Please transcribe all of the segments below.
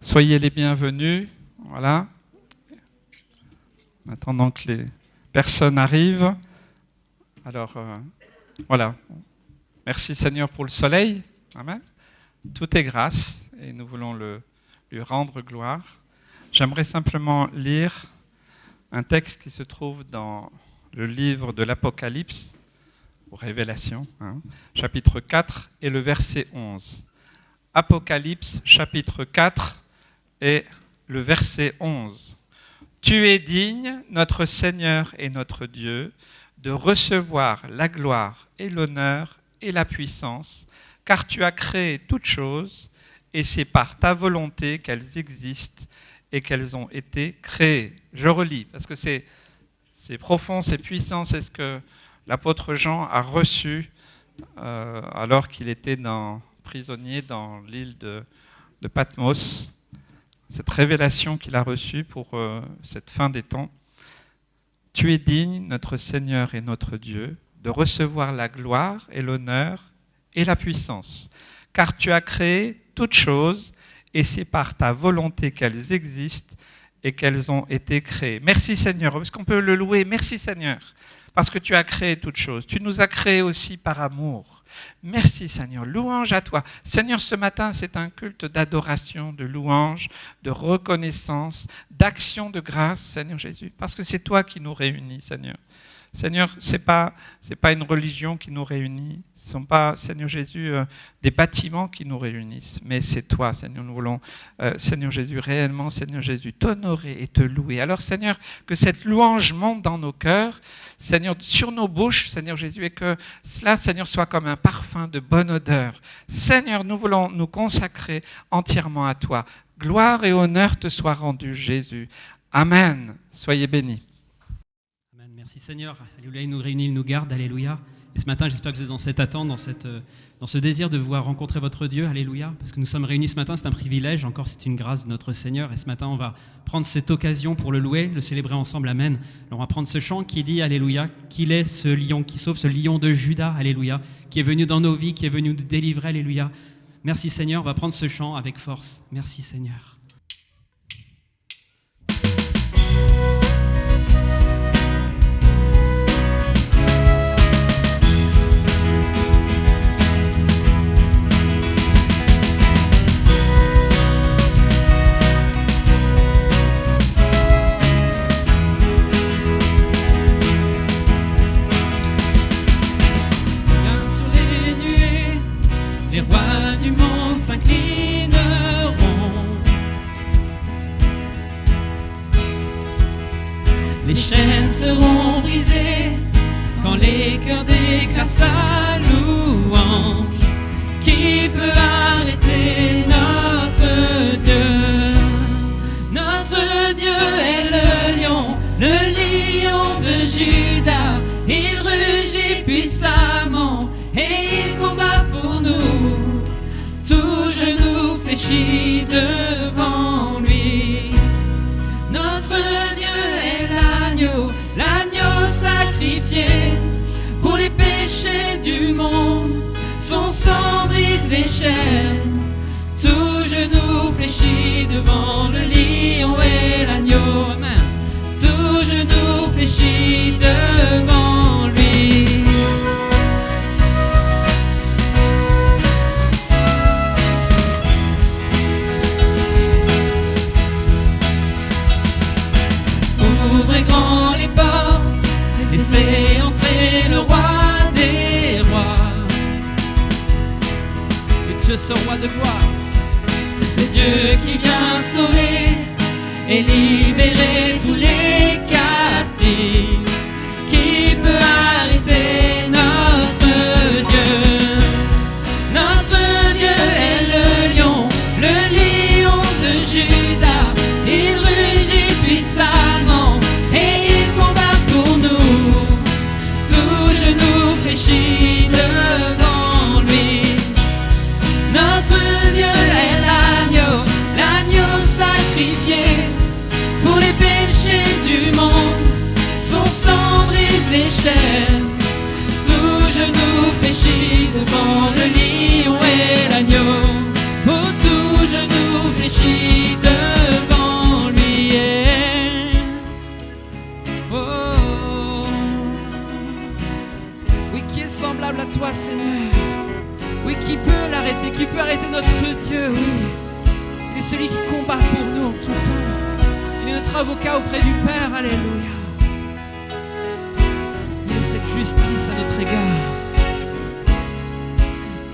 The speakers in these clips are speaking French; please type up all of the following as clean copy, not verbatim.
Soyez les bienvenus. Voilà. En attendant que les personnes arrivent. Alors, voilà. Merci Seigneur pour le soleil. Amen. Tout est grâce et nous voulons lui rendre gloire. J'aimerais simplement lire un texte qui se trouve dans le livre de l'Apocalypse, ou Révélation, chapitre 4 et le verset 11. Apocalypse, chapitre 4 et le verset 11. Tu es digne, notre Seigneur et notre Dieu, de recevoir la gloire et l'honneur et la puissance, car tu as créé toutes choses, et c'est par ta volonté qu'elles existent et qu'elles ont été créées. Je relis, parce que c'est profond, c'est puissant, c'est ce que l'apôtre Jean a reçu alors qu'il était prisonnier dans l'île de Patmos. Cette révélation qu'il a reçue pour cette fin des temps. Tu es digne, notre Seigneur et notre Dieu, de recevoir la gloire et l'honneur et la puissance, car tu as créé toutes choses, et c'est par ta volonté qu'elles existent et qu'elles ont été créées. Merci Seigneur, est-ce qu'on peut le louer? Merci Seigneur, parce que tu as créé toutes choses. Tu nous as créés aussi par amour. Merci Seigneur, louange à toi. Seigneur, ce matin, c'est un culte d'adoration, de louange, de reconnaissance, d'action de grâce, Seigneur Jésus, parce que c'est toi qui nous réunis, Seigneur. Seigneur, ce n'est pas une religion qui nous réunit, ce ne sont pas, Seigneur Jésus, des bâtiments qui nous réunissent, mais c'est toi, Seigneur. Nous voulons, Seigneur Jésus, réellement, Seigneur Jésus, t'honorer et te louer. Alors, Seigneur, que cette louange monte dans nos cœurs, Seigneur, sur nos bouches, Seigneur Jésus, et que cela, Seigneur, soit comme un parfum de bonne odeur. Seigneur, nous voulons nous consacrer entièrement à toi. Gloire et honneur te soient rendus, Jésus. Amen. Soyez bénis. Merci Seigneur, alléluia, il nous réunit, il nous garde, alléluia. Et ce matin, j'espère que vous êtes dans cette attente, dans ce désir de pouvoir rencontrer votre Dieu, alléluia. Parce que nous sommes réunis ce matin, c'est un privilège, encore c'est une grâce de notre Seigneur. Et ce matin, on va prendre cette occasion pour le louer, le célébrer ensemble, amen. Alors on va prendre ce chant qui dit, alléluia, qu'il est ce lion qui sauve, ce lion de Juda, alléluia, qui est venu dans nos vies, qui est venu nous délivrer, alléluia. Merci Seigneur, on va prendre ce chant avec force. Merci Seigneur. Les rois du monde s'inclineront. Les chaînes seront brisées quand les cœurs déclarent sa louange. Qui peut arrêter notre Dieu? Notre Dieu est le lion de Juda. Il rugit puissamment et il combat pour nous. Tout genou fléchit devant lui. Notre Dieu est l'agneau sacrifié pour les péchés du monde. Son sang brise les chaînes. Tout genou fléchit devant le lion et l'agneau. Amen. Tout genou fléchit devant lui. Ouvrez grand les portes, laissez entrer le roi des rois. Le Dieu, ce roi de gloire. Le Dieu qui vient sauver et libérer tous les captifs. Qui peut arrêter notre Dieu? Notre Dieu est le lion de Juda. Il rugit puissamment et il combat pour nous. Tout genou fléchit devant lui. Notre Dieu est l'agneau sacrifié pour les péchés du monde. Son sang brise les chaînes. Tout genou fléchit devant le lion et l'agneau. Oh, tout genou fléchit celui qui combat pour nous en tout temps. Il est notre avocat auprès du Père. Alléluia. Il a cette justice à notre égard.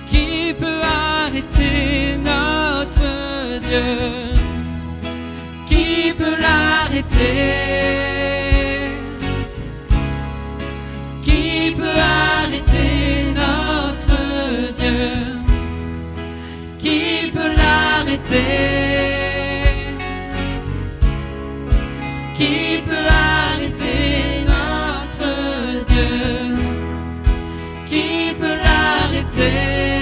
Qui peut arrêter notre Dieu? Qui peut l'arrêter? Qui peut arrêter notre Dieu? Qui peut l'arrêter? Qui peut arrêter notre Dieu? Qui peut l'arrêter?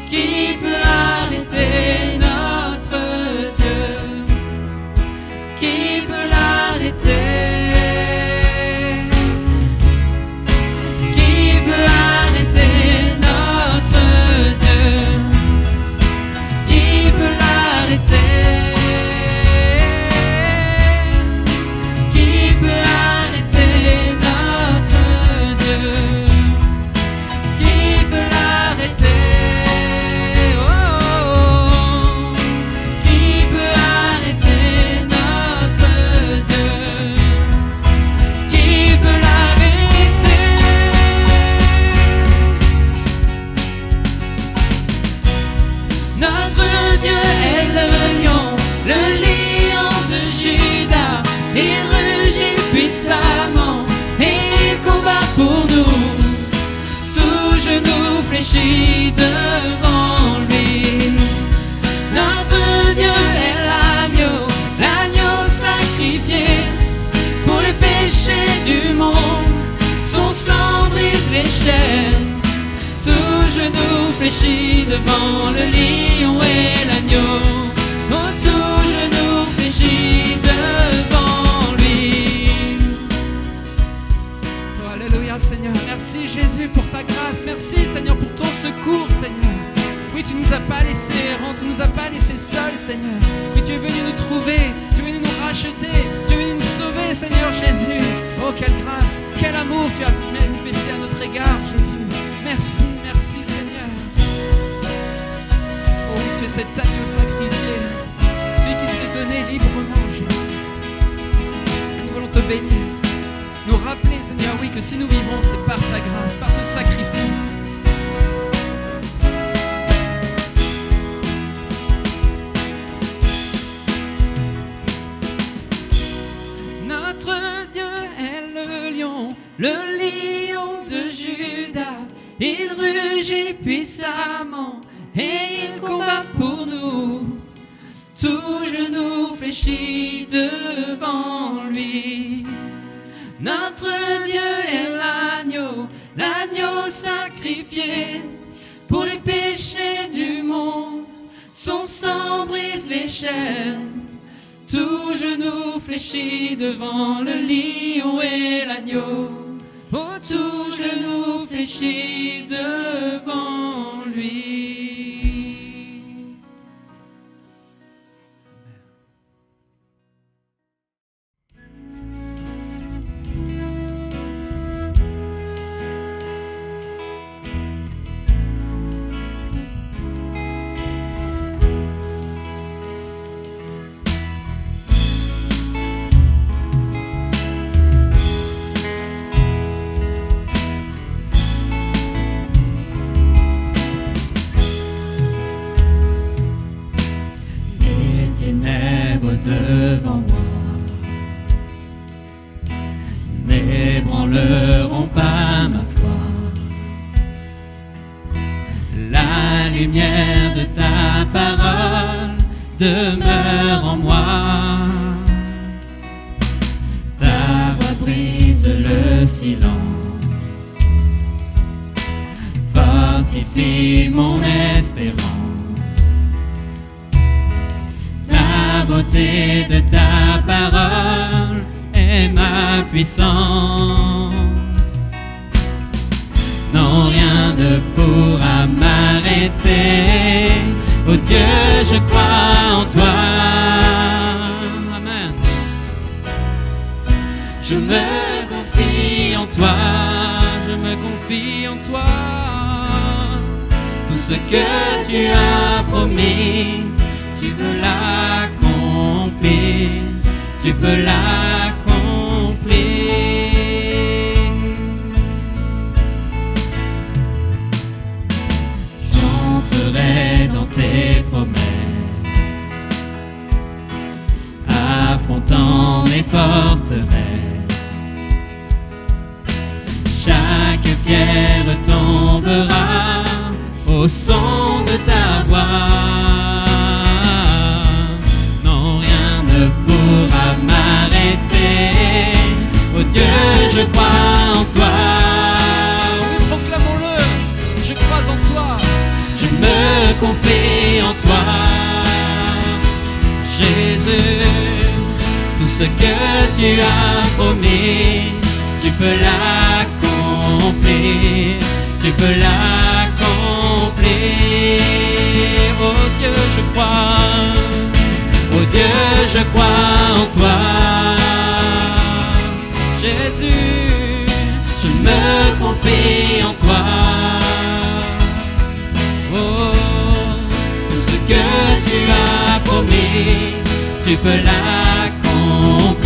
Qui peut arrêter notre Dieu? Qui peut l'arrêter? Qui peut arrêter notre Dieu? Qui peut l'arrêter? Qui peut arrêter notre Dieu? Qui peut l'arrêter? Devant lui, notre Dieu est l'agneau, l'agneau sacrifié pour les péchés du monde. Son sang brise les chaînes, tout genou fléchit devant le lion et l'agneau. Oh, tout genou fléchit devant lui. Oh, alléluia Seigneur, merci Jésus pour ta grâce, merci Seigneur pour ton secours Seigneur. Oui, tu nous as pas laissés errants, tu nous as pas laissés seuls Seigneur, mais tu es venu nous trouver, tu es venu nous racheter, tu es venu nous sauver Seigneur Jésus. Oh, quelle grâce, quel amour tu as manifesté à notre égard Jésus. Merci, merci Seigneur. Oh oui, tu es cet agneau sacrifié, celui qui s'est donné librement Jésus. Nous voulons te bénir, nous rappeler Seigneur, oui, que si nous vivons c'est par ta grâce, par ce sacrifice. Le lion de Juda, il rugit puissamment et il combat pour nous. Tout genou fléchit devant lui. Notre Dieu est l'agneau, l'agneau sacrifié pour les péchés du monde. Son sang brise les chaînes. Tout genou fléchit devant le lion et l'agneau. Oh, tout genou fléchit devant lui. Devant moi, n'ébranleront pas ma foi. La lumière de ta parole demeure en moi. Ta voix brise le silence, fortifie mon espérance. La beauté de ta parole est ma puissance. Non, rien ne pourra m'arrêter. Oh Dieu, je crois en toi. Amen. Je me confie en toi. Je me confie en toi. Tout ce que tu as promis, tu peux l'accomplir, tu peux l'accomplir. J'entrerai dans tes promesses, affrontant mes forteresses. Chaque pierre tombera au son de ta voix. Non, rien ne pourra m'arrêter. Oh Dieu, je crois en toi. Oui, proclamons-le. Je crois en toi. Je me confie en toi. Jésus, tout ce que tu as promis, tu peux l'accomplir. Tu peux l'accomplir. Oh Dieu, je crois. Oh Dieu, je crois en toi. Jésus, je me confie en toi. Oh, tout ce que tu as promis, tu peux l'accomplir.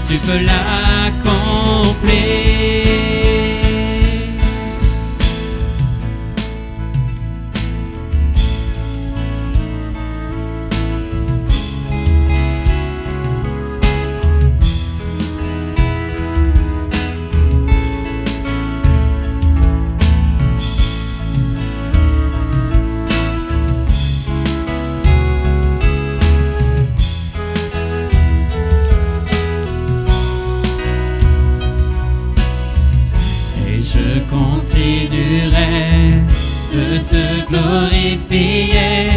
Tu peux l'accomplir. Continuerai de te glorifier,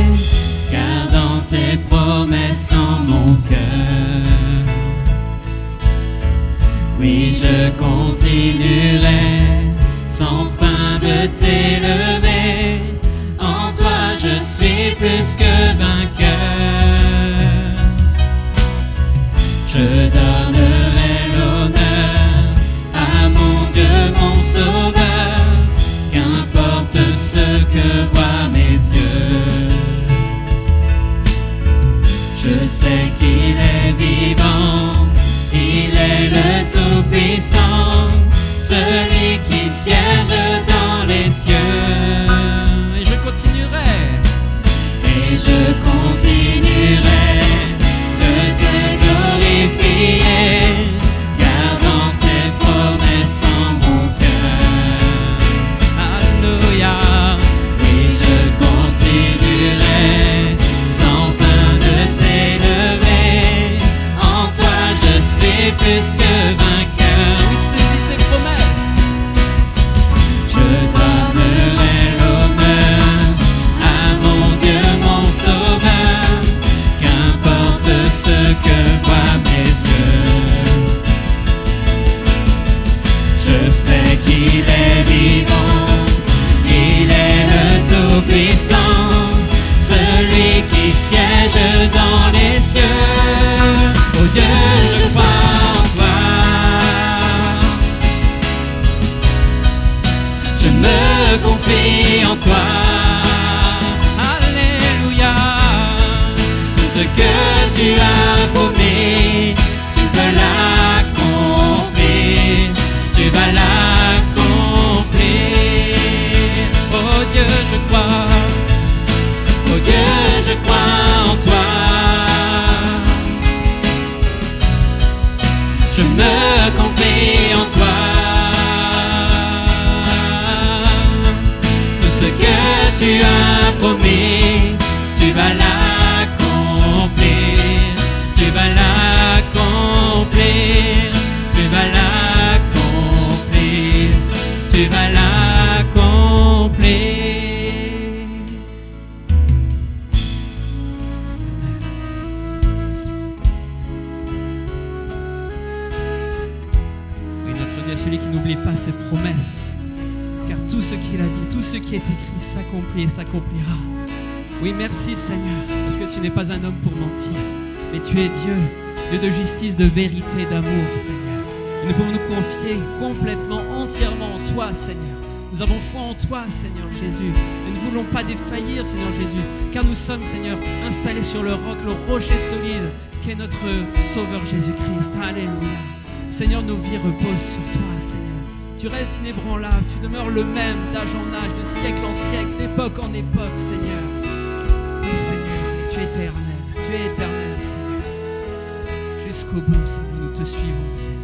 gardant tes promesses en mon cœur. Oui, je continuerai sans fin de t'élever. En toi, je suis plus que vainqueur. Je donnerai l'honneur à mon Dieu, mon Sauveur. Qu'importe ce que voient mes yeux, je sais qu'il est vivant, il est le Tout-Puissant, celui qui siège dans les cieux. Et je continuerai. Et je continuerai de te glorifier, gardant tes promesses en mon cœur. Alléluia. Oui, je continuerai sans fin de t'élever. En toi, je suis plus que vainqueur. Oui, saisis ses promesses. Je donnerai l'honneur à mon Dieu, mon Sauveur. Qu'importe ce que voient mes yeux, je sais qu'il est vivant, il est le Tout-Puissant, celui qui siège dans les cieux. Oh Dieu, je crois en toi. Je me confie en toi. Alléluia. Tout ce que tu as promis, tu peux l'accomplir. Tu vas l'accomplir. Oh Dieu, je crois. Oh Dieu, je crois en toi. Je me confie en toi. Tout ce que tu as promis, tu vas l'accomplir. Tu vas l'accomplir. Tu vas l'accomplir. Tu vas l'accomplir. Oui, notre Dieu est celui qui n'oublie pas ses promesses. Car tout ce qu'il a dit, tout ce qui est écrit s'accomplit et s'accomplira. Oui, merci Seigneur, parce que tu n'es pas un homme pour mentir, mais tu es Dieu, Dieu de justice, de vérité, d'amour, Seigneur. Et nous pouvons nous confier complètement, entièrement en toi, Seigneur. Nous avons foi en toi, Seigneur Jésus. Et nous ne voulons pas défaillir, Seigneur Jésus, car nous sommes, Seigneur, installés sur le roc, le rocher solide, qui est notre Sauveur Jésus-Christ. Alléluia. Seigneur, nos vies reposent sur toi, Seigneur. Tu restes inébranlable, tu demeures le même d'âge en âge, de siècle en siècle, d'époque en époque, Seigneur. Oui, Seigneur, tu es éternel, Seigneur. Jusqu'au bout, Seigneur, nous te suivons, Seigneur.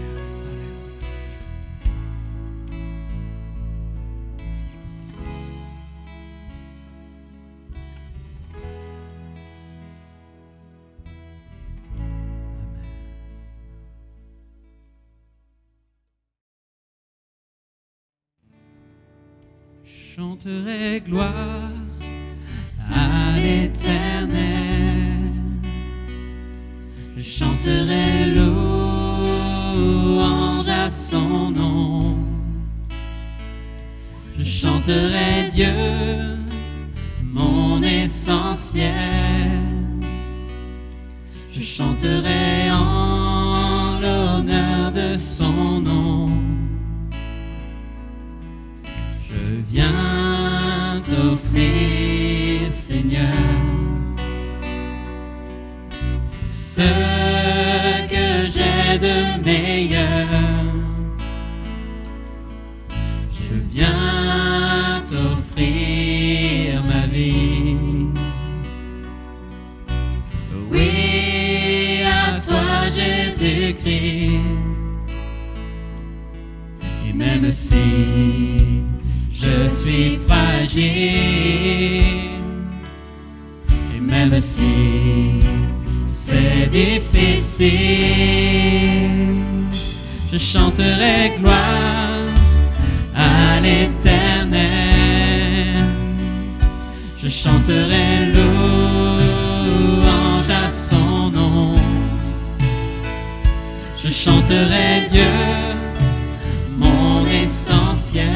Je chanterai gloire à l'Éternel. Je chanterai louange à son nom. Je chanterai Dieu, mon essentiel. Je chanterai en l'honneur de son nom. Je viens t'offrir, Seigneur, ce que j'ai de meilleur. Je viens t'offrir ma vie. Oui, à toi, Jésus-Christ. Et même si je suis fragile, et même si c'est difficile, je chanterai gloire à l'Éternel. Je chanterai louange à son nom. Je chanterai Dieu, mon essentiel.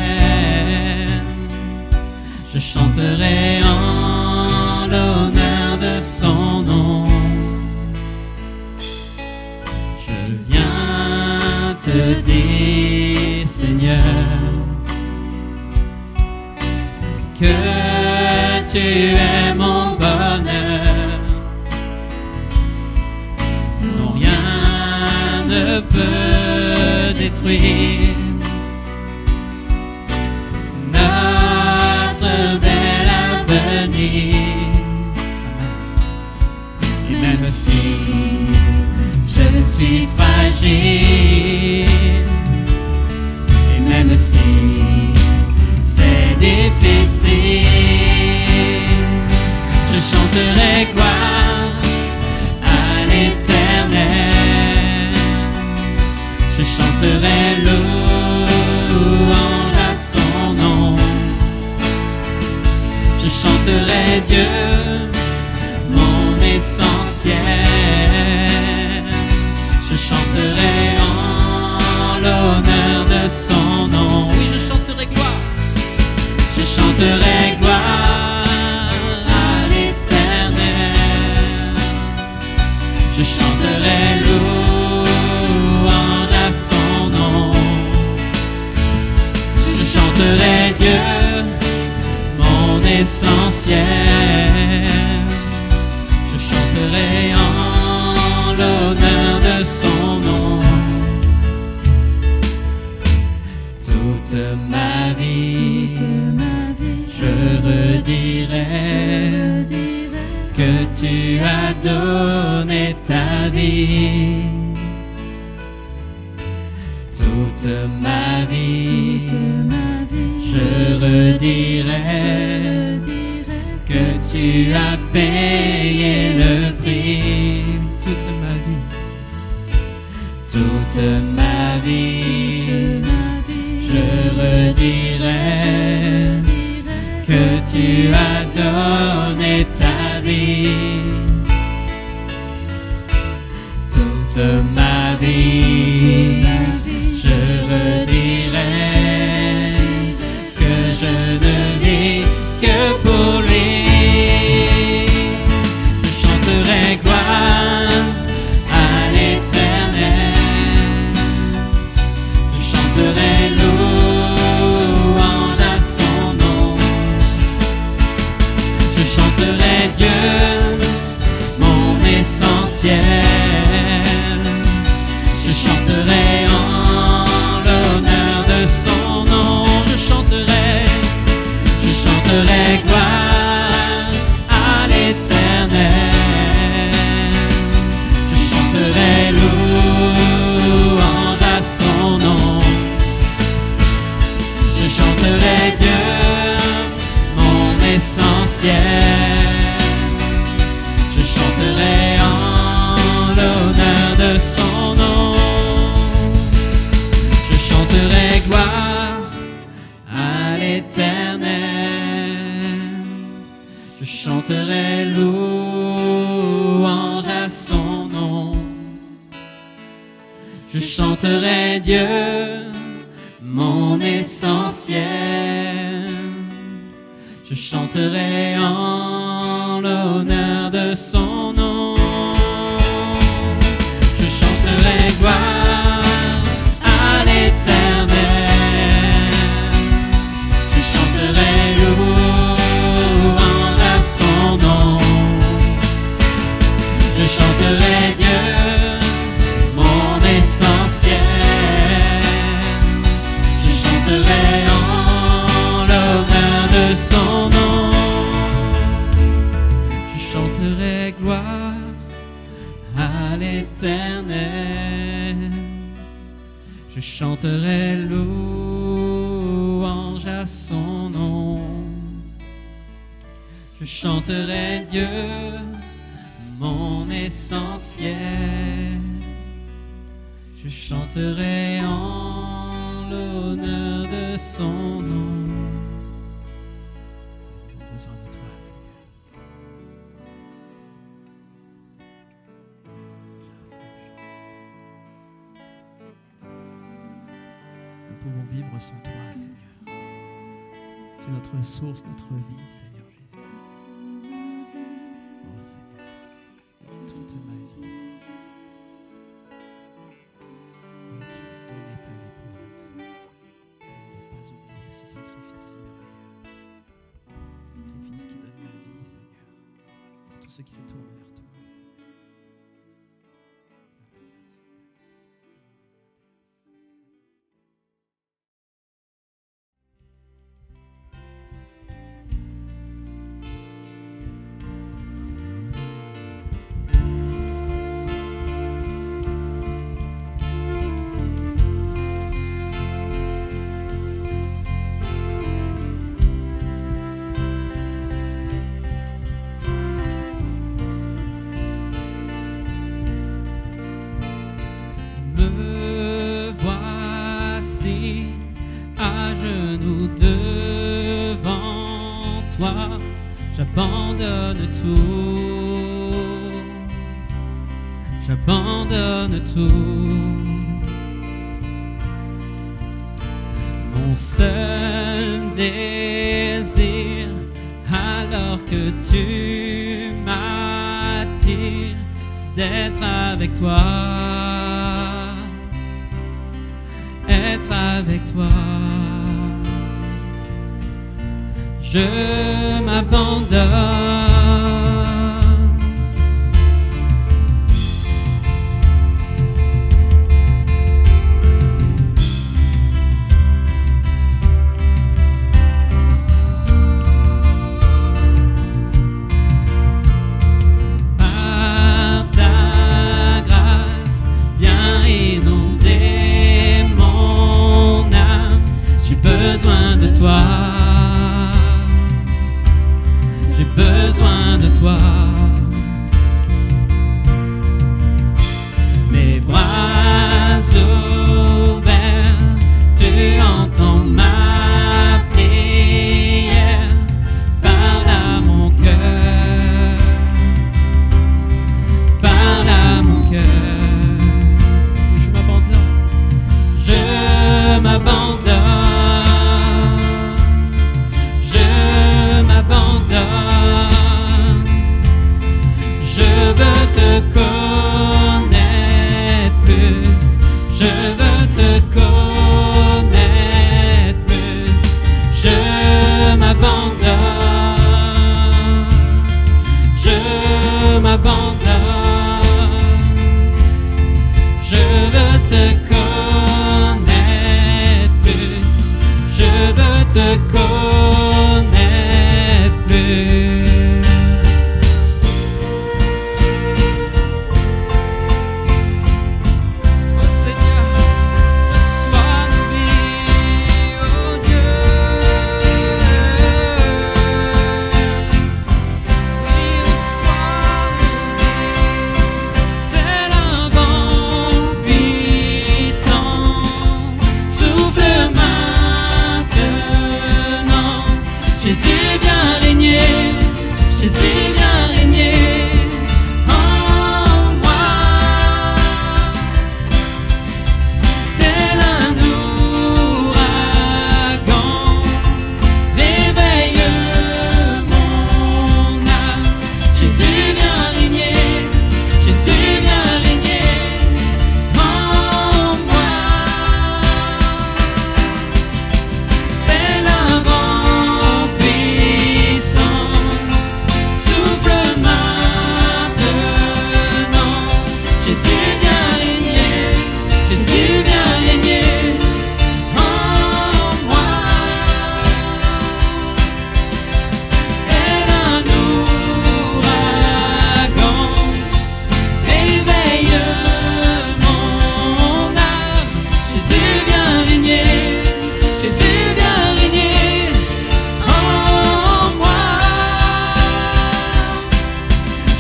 Je chanterai en l'honneur de son nom. Je viens te dire, Seigneur, que tu es mon bonheur. Non, rien ne peut détruire notre bel avenir. Et même si je suis fragile, et même si c'est difficile, je chanterai gloire à l'Éternel. Je chanterai louange à son nom. Je chanterai Dieu, mon essentiel. Je chanterai en l'honneur de son nom. Oui, je chanterai gloire. Je chanterai gloire à l'Éternel. Je chanterai louange à son nom. Je chanterai Dieu, mon essentiel. Je chanterai en l'honneur de son nom. Toute ma vie, je redirai que tu as donné ta vie. Toute ma vie, je redirai que tu as payé le prix. Toute ma vie, je redirai que tu as donné ta vie. Toute ma vie, je redirai que je ne vis que pour lui. Je chanterai gloire à l'Éternel. Je chanterai louange à chanterai Dieu, mon essentiel. Je chanterai en l'honneur de son nom. Je chanterai gloire à l'Éternel. Je chanterai louange à son nom. Je chanterai Dieu, mon essentiel. Je chanterai en l'honneur de son nom. Je chanterai gloire à l'Éternel. Je chanterai louange à son nom. Je chanterai Dieu, mon essentiel. Je chanterai en l'honneur de son nom. Je chanterai gloire à l'Éternel. Je chanterai louange à son nom. Je chanterai Dieu, mon essentiel. Je chanterai en l'honneur de son nom. Je chanterai gloire à l'Éternel. Je chanterai louange à son nom. Je chanterai Dieu, mon essentiel. Je chanterai en l'honneur de son nom. Nous avons besoin de toi, Seigneur. Nous pouvons vivre sans toi, Seigneur. Tu es notre source, notre vie, Seigneur Jésus. Oh Seigneur, avec toute ma vie. Oui, tu as donné ta vie pour nous, Seigneur. Je ne veux pas oublier ce sacrifice si merveilleux. Sacrifice qui donne la vie, Seigneur, pour tous ceux qui se tournent vers toi, Seigneur. Me voici à genoux devant toi, j'abandonne tout, j'abandonne tout. Mon seul désir, alors que tu m'attires, c'est d'être avec toi. Être avec toi, je m'abandonne. Par ta grâce, viens inonder mon âme. J'ai besoin de toi. J'ai besoin de toi. Mes bras ouverts, tu entends ma prière. Parle à mon cœur, parle à mon cœur. Je m'abandonne, je m'abandonne. Je m'abandonne.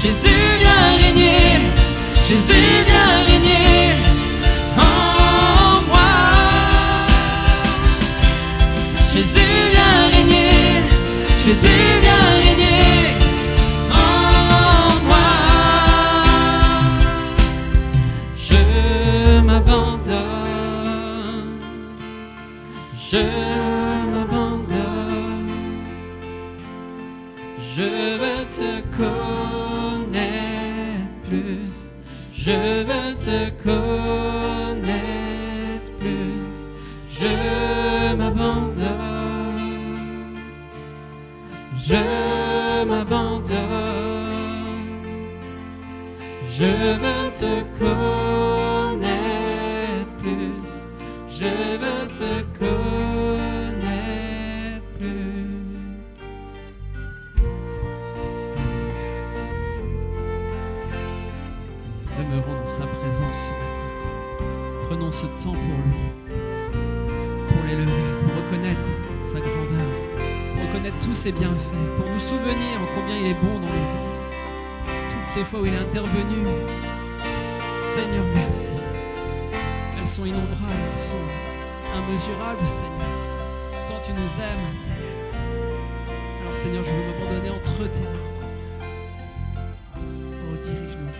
Jésus vient régner, Jésus vient régner en moi. Jésus vient régner, Jésus vient régner en moi. Je m'abandonne, je m'abandonne, je veux te connaître plus, je veux te connaître plus, je m'abandonne, je m'abandonne, je veux te connaître plus, je veux te connaître plus. Demeurons dans sa présence ce matin. Prenons ce temps pour lui, pour l'élever, pour reconnaître sa grandeur, pour reconnaître tous ses bienfaits, pour nous souvenir combien il est bon dans nos vies. Toutes ces fois où il est intervenu, Seigneur, merci. Elles sont innombrables, elles sont immesurables, Seigneur. Tant tu nous aimes, Seigneur. Alors, Seigneur, je veux m'abandonner entre tes mains, Seigneur. Oh, dirige nos vies.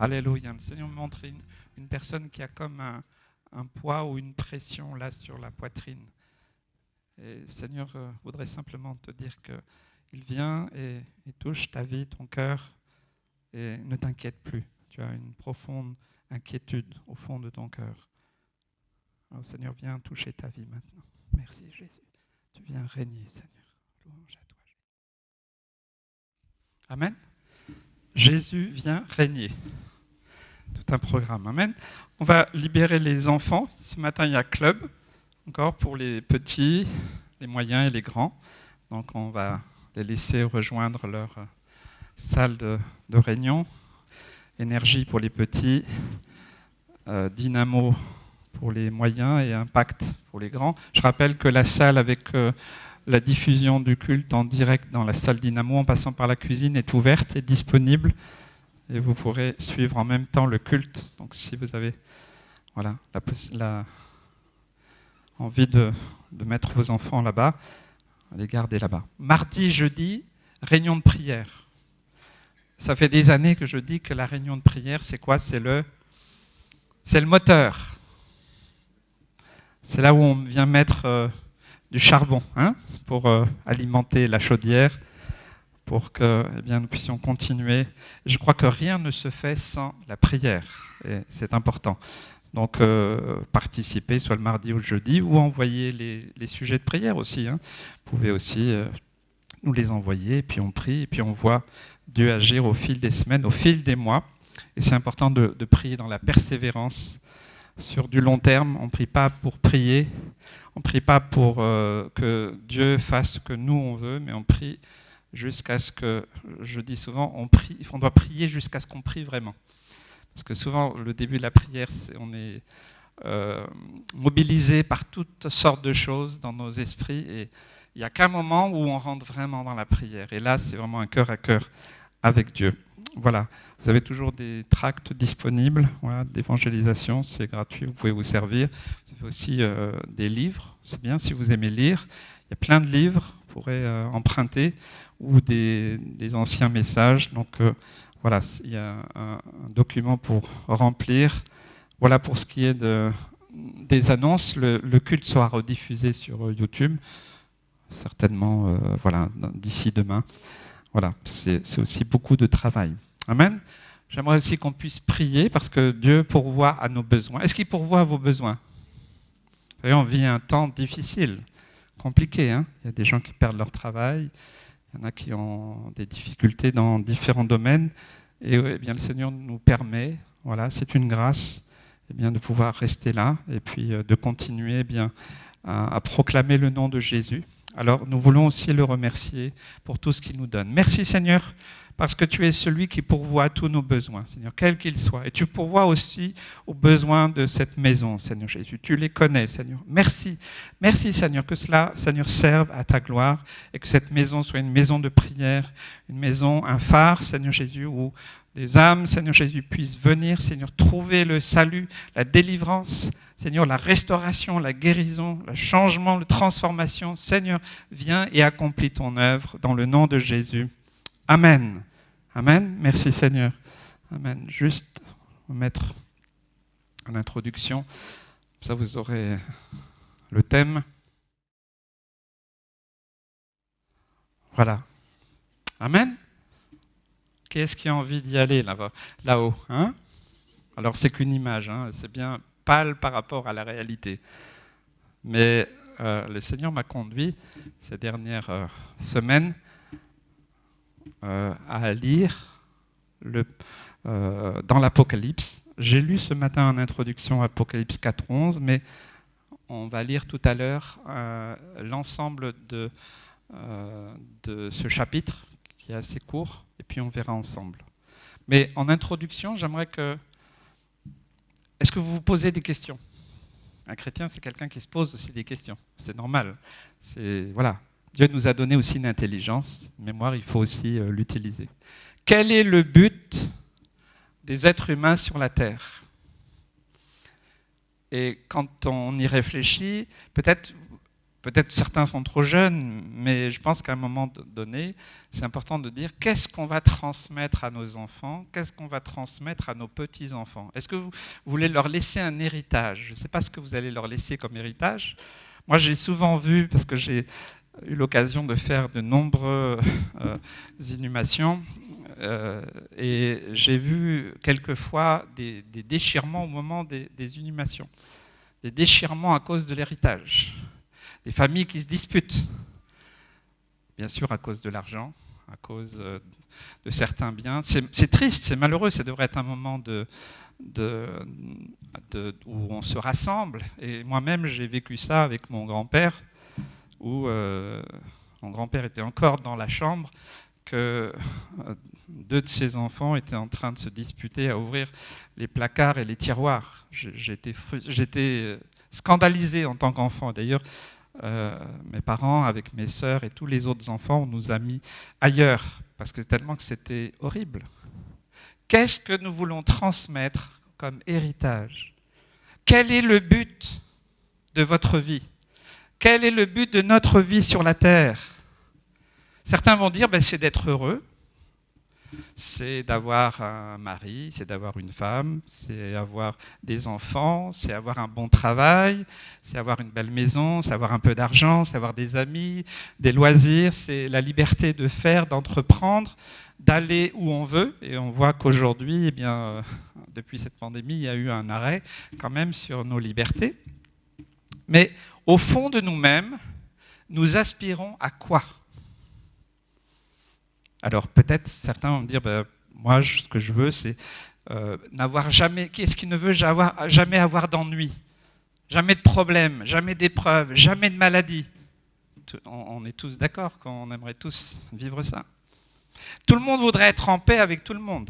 Alléluia. Le Seigneur me montre une personne qui a comme un poids ou une pression là sur la poitrine. Et le Seigneur voudrait simplement te dire qu'il vient et touche ta vie, ton cœur, et ne t'inquiète plus. Tu as une profonde inquiétude au fond de ton cœur. Alors, Seigneur, viens toucher ta vie maintenant. Merci Jésus. Tu viens régner, Seigneur. Louange à toi. Amen. Jésus vient régner. Tout un programme. Amen. On va libérer les enfants. Ce matin, il y a club, encore pour les petits, les moyens et les grands. Donc, on va les laisser rejoindre leur salle de réunion. Énergie pour les petits, Dynamo pour les moyens et Impact pour les grands. Je rappelle que la salle avec la diffusion du culte en direct dans la salle Dynamo en passant par la cuisine est ouverte et disponible. Et vous pourrez suivre en même temps le culte. Donc si vous avez envie de mettre vos enfants là-bas, les garder là-bas. Mardi, jeudi, réunion de prière. Ça fait des années que je dis que la réunion de prière, c'est quoi ? C'est le moteur. C'est là où on vient mettre du charbon pour alimenter la chaudière, pour que nous puissions continuer. Je crois que rien ne se fait sans la prière, et c'est important. Donc, participer soit le mardi ou le jeudi, ou envoyer les sujets de prière aussi. Vous pouvez aussi nous les envoyer, et puis on prie, et puis on voit Dieu agir au fil des semaines, au fil des mois. Et c'est important de prier dans la persévérance, sur du long terme. On ne prie pas pour prier, on ne prie pas pour que Dieu fasse ce que nous on veut, mais on prie jusqu'à ce que, je dis souvent, on doit prier jusqu'à ce qu'on prie vraiment. Parce que souvent, le début de la prière, on est mobilisé par toutes sortes de choses dans nos esprits, et il n'y a qu'un moment où on rentre vraiment dans la prière. Et là, c'est vraiment un cœur à cœur avec Dieu. Voilà, vous avez toujours des tracts disponibles d'évangélisation, c'est gratuit, vous pouvez vous servir. Vous avez aussi des livres, c'est bien si vous aimez lire. Il y a plein de livres, vous pourrez emprunter, ou des anciens messages. Donc voilà, il y a un document pour remplir. Voilà pour ce qui est des annonces. Le culte sera rediffusé sur YouTube, certainement d'ici demain. Voilà, c'est aussi beaucoup de travail. Amen. J'aimerais aussi qu'on puisse prier parce que Dieu pourvoit à nos besoins. Est-ce qu'il pourvoit à vos besoins? Vous savez, on vit un temps difficile, compliqué. Hein? Il y a des gens qui perdent leur travail, il y en a qui ont des difficultés dans différents domaines. Et eh bien, le Seigneur nous permet, voilà, c'est une grâce, eh bien, de pouvoir rester là et puis de continuer eh bien, à proclamer le nom de Jésus. Alors, nous voulons aussi le remercier pour tout ce qu'il nous donne. Merci Seigneur, parce que tu es celui qui pourvoit à tous nos besoins, Seigneur, quels qu'ils soient. Et tu pourvois aussi aux besoins de cette maison, Seigneur Jésus. Tu les connais, Seigneur. Merci. Merci, Seigneur, que cela, Seigneur, serve à ta gloire et que cette maison soit une maison de prière, une maison, un phare, Seigneur Jésus, où des âmes, Seigneur Jésus, puissent venir, Seigneur, trouver le salut, la délivrance, Seigneur, la restauration, la guérison, le changement, la transformation. Seigneur, viens et accomplis ton œuvre dans le nom de Jésus. Amen. Amen. Merci Seigneur. Amen. Juste mettre en introduction, ça vous aurez le thème. Voilà. Amen. Qui est-ce qui a envie d'y aller là-haut, hein? Alors c'est qu'une image, hein? C'est bien pâle par rapport à la réalité. Mais le Seigneur m'a conduit ces dernières semaines à lire dans l'Apocalypse. J'ai lu ce matin en introduction Apocalypse 4.11, mais on va lire tout à l'heure l'ensemble de ce chapitre, qui est assez court, et puis on verra ensemble. Mais en introduction, j'aimerais que... Est-ce que vous vous posez des questions? Un chrétien, c'est quelqu'un qui se pose aussi des questions. C'est normal. Voilà. Dieu nous a donné aussi une intelligence, une mémoire, il faut aussi l'utiliser. Quel est le but des êtres humains sur la Terre? Et quand on y réfléchit, peut-être certains sont trop jeunes, mais je pense qu'à un moment donné, c'est important de dire qu'est-ce qu'on va transmettre à nos enfants, qu'est-ce qu'on va transmettre à nos petits-enfants. Est-ce que vous voulez leur laisser un héritage? Je ne sais pas ce que vous allez leur laisser comme héritage. Moi, j'ai souvent vu, parce que j'ai eu l'occasion de faire de nombreuses inhumations, et j'ai vu quelquefois des déchirements au moment des inhumations, des déchirements à cause de l'héritage. Des familles qui se disputent, bien sûr à cause de l'argent, à cause de certains biens. C'est triste, c'est malheureux, ça devrait être un moment où on se rassemble. Et moi-même, j'ai vécu ça avec mon grand-père, où mon grand-père était encore dans la chambre, que deux de ses enfants étaient en train de se disputer à ouvrir les placards et les tiroirs. J'étais scandalisé en tant qu'enfant. D'ailleurs, mes parents, avec mes sœurs et tous les autres enfants, on nous a mis ailleurs, parce que tellement que c'était horrible. Qu'est-ce que nous voulons transmettre comme héritage? Quel est le but de votre vie? Quel est le but de notre vie sur la terre? Certains vont dire, c'est d'être heureux, c'est d'avoir un mari, c'est d'avoir une femme, c'est avoir des enfants, c'est avoir un bon travail, c'est avoir une belle maison, c'est avoir un peu d'argent, c'est avoir des amis, des loisirs, c'est la liberté de faire, d'entreprendre, d'aller où on veut. Et on voit qu'aujourd'hui, depuis cette pandémie, il y a eu un arrêt quand même sur nos libertés. Mais au fond de nous-mêmes, nous aspirons à quoi ? Alors peut-être certains vont me dire, moi ce que je veux c'est n'avoir jamais, qui est-ce qui ne veut jamais avoir d'ennui, jamais de problème, jamais d'épreuve, jamais de maladie? On est tous d'accord qu'on aimerait tous vivre ça. Tout le monde voudrait être en paix avec tout le monde.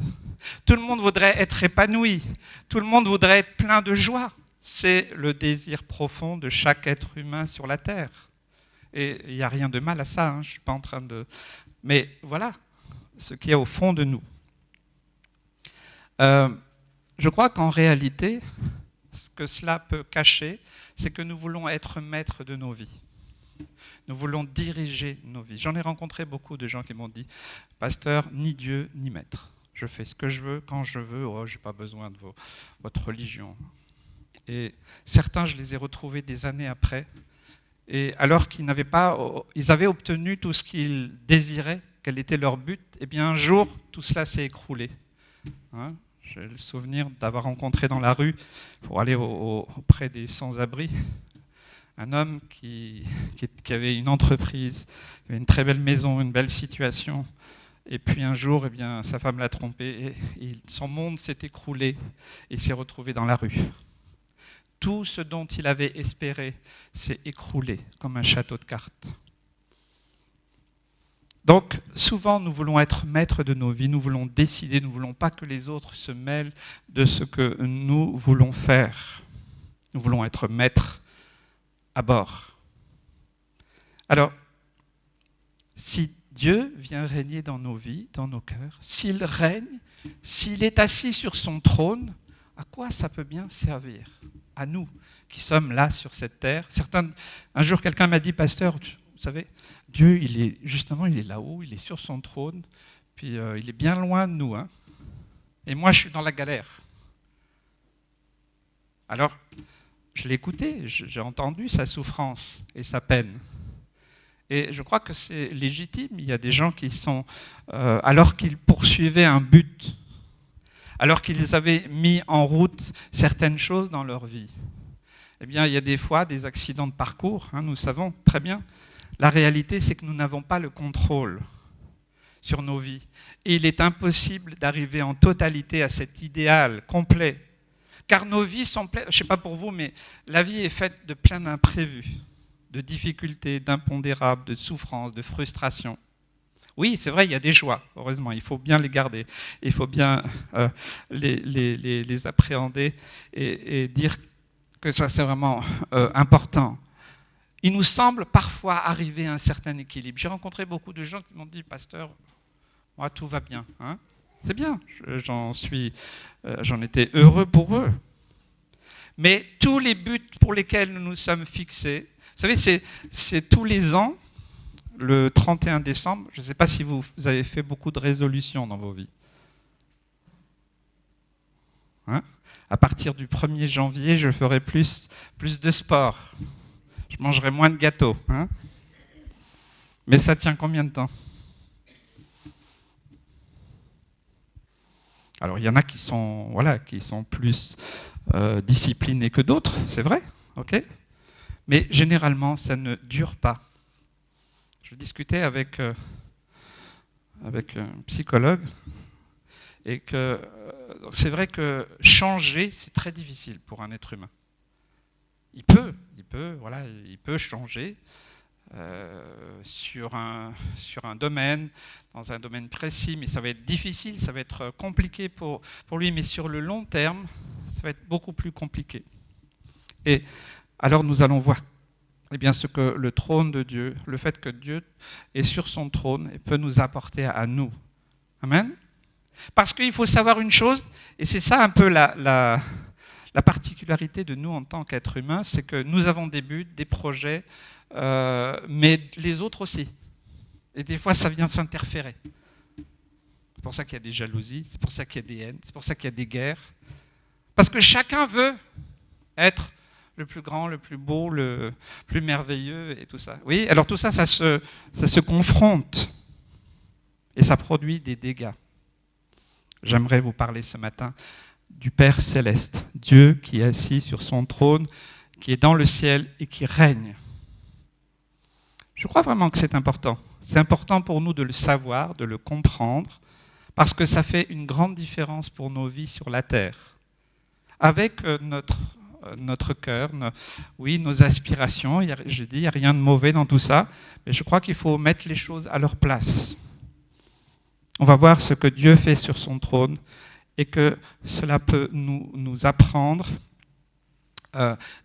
Tout le monde voudrait être épanoui. Tout le monde voudrait être plein de joie. C'est le désir profond de chaque être humain sur la terre. Et il n'y a rien de mal à ça, je ne suis pas en train de... Mais voilà ce qu'il y a au fond de nous. Je crois qu'en réalité, ce que cela peut cacher, c'est que nous voulons être maîtres de nos vies. Nous voulons diriger nos vies. J'en ai rencontré beaucoup de gens qui m'ont dit « Pasteur, ni Dieu, ni maître. Je fais ce que je veux, quand je veux. Je n'ai pas besoin de votre religion. » Et certains, je les ai retrouvés des années après. Et alors qu'ils ils avaient obtenu tout ce qu'ils désiraient, quel était leur but, et bien un jour, tout cela s'est écroulé. Hein. J'ai le souvenir d'avoir rencontré dans la rue, pour aller auprès des sans-abri, un homme qui avait une entreprise, qui avait une très belle maison, une belle situation. Et puis un jour, eh bien, sa femme l'a trompé et son monde s'est écroulé et il s'est retrouvé dans la rue. Tout ce dont il avait espéré s'est écroulé comme un château de cartes. Donc, souvent, nous voulons être maîtres de nos vies, nous voulons décider, nous ne voulons pas que les autres se mêlent de ce que nous voulons faire. Nous voulons être maîtres à bord. Alors, si Dieu vient régner dans nos vies, dans nos cœurs, s'il règne, s'il est assis sur son trône, à quoi ça peut bien servir ? À nous qui sommes là sur cette terre. Un jour, quelqu'un m'a dit, pasteur, vous savez, Dieu, il est là-haut, il est sur son trône, puis il est bien loin de nous. Hein. Et moi, je suis dans la galère. Alors, je l'ai écouté, j'ai entendu sa souffrance et sa peine. Et je crois que c'est légitime. Il y a des gens qui sont, alors qu'ils poursuivaient un but, alors qu'ils avaient mis en route certaines choses dans leur vie, eh bien, il y a des fois des accidents de parcours, hein, nous savons très bien. La réalité, c'est que nous n'avons pas le contrôle sur nos vies. Et il est impossible d'arriver en totalité à cet idéal complet. Car nos vies sont pleines, je ne sais pas pour vous, mais la vie est faite de plein d'imprévus, de difficultés, d'impondérables, de souffrances, de frustrations. Oui, c'est vrai, il y a des joies, heureusement, il faut bien les garder, il faut bien les appréhender et dire que ça c'est vraiment important. Il nous semble parfois arriver à un certain équilibre. J'ai rencontré beaucoup de gens qui m'ont dit, pasteur, moi tout va bien. Hein, c'est bien, j'en étais heureux pour eux. Mais tous les buts pour lesquels nous nous sommes fixés, vous savez, c'est tous les ans, le 31 décembre, je ne sais pas si vous avez fait beaucoup de résolutions dans vos vies. Hein, à partir du 1er janvier, je ferai plus de sport. Je mangerai moins de gâteaux. Hein, mais ça tient combien de temps ? Alors, il y en a qui sont plus disciplinés que d'autres, c'est vrai, ok ? Mais généralement, ça ne dure pas. Je discutais avec un psychologue et que c'est vrai que changer, c'est très difficile pour un être humain. Il peut changer sur un domaine, dans un domaine précis, mais ça va être difficile, ça va être compliqué pour lui, mais sur le long terme, ça va être beaucoup plus compliqué. Et alors nous allons voir eh bien, ce que le trône de Dieu, le fait que Dieu est sur son trône et peut nous apporter à nous. Amen. Parce qu'il faut savoir une chose, et c'est ça un peu la particularité de nous en tant qu'êtres humains, c'est que nous avons des buts, des projets, mais les autres aussi. Et des fois, ça vient s'interférer. C'est pour ça qu'il y a des jalousies, c'est pour ça qu'il y a des haines, c'est pour ça qu'il y a des guerres. Parce que chacun veut être le plus grand, le plus beau, le plus merveilleux et tout ça. Oui, alors tout ça, ça se confronte et ça produit des dégâts. J'aimerais vous parler ce matin du Père Céleste, Dieu qui est assis sur son trône, qui est dans le ciel et qui règne. Je crois vraiment que c'est important. C'est important pour nous de le savoir, de le comprendre, parce que ça fait une grande différence pour nos vies sur la terre. Avec notre cœur, nos aspirations, je dis, il n'y a rien de mauvais dans tout ça, mais je crois qu'il faut mettre les choses à leur place. On va voir ce que Dieu fait sur son trône et que cela peut nous apprendre,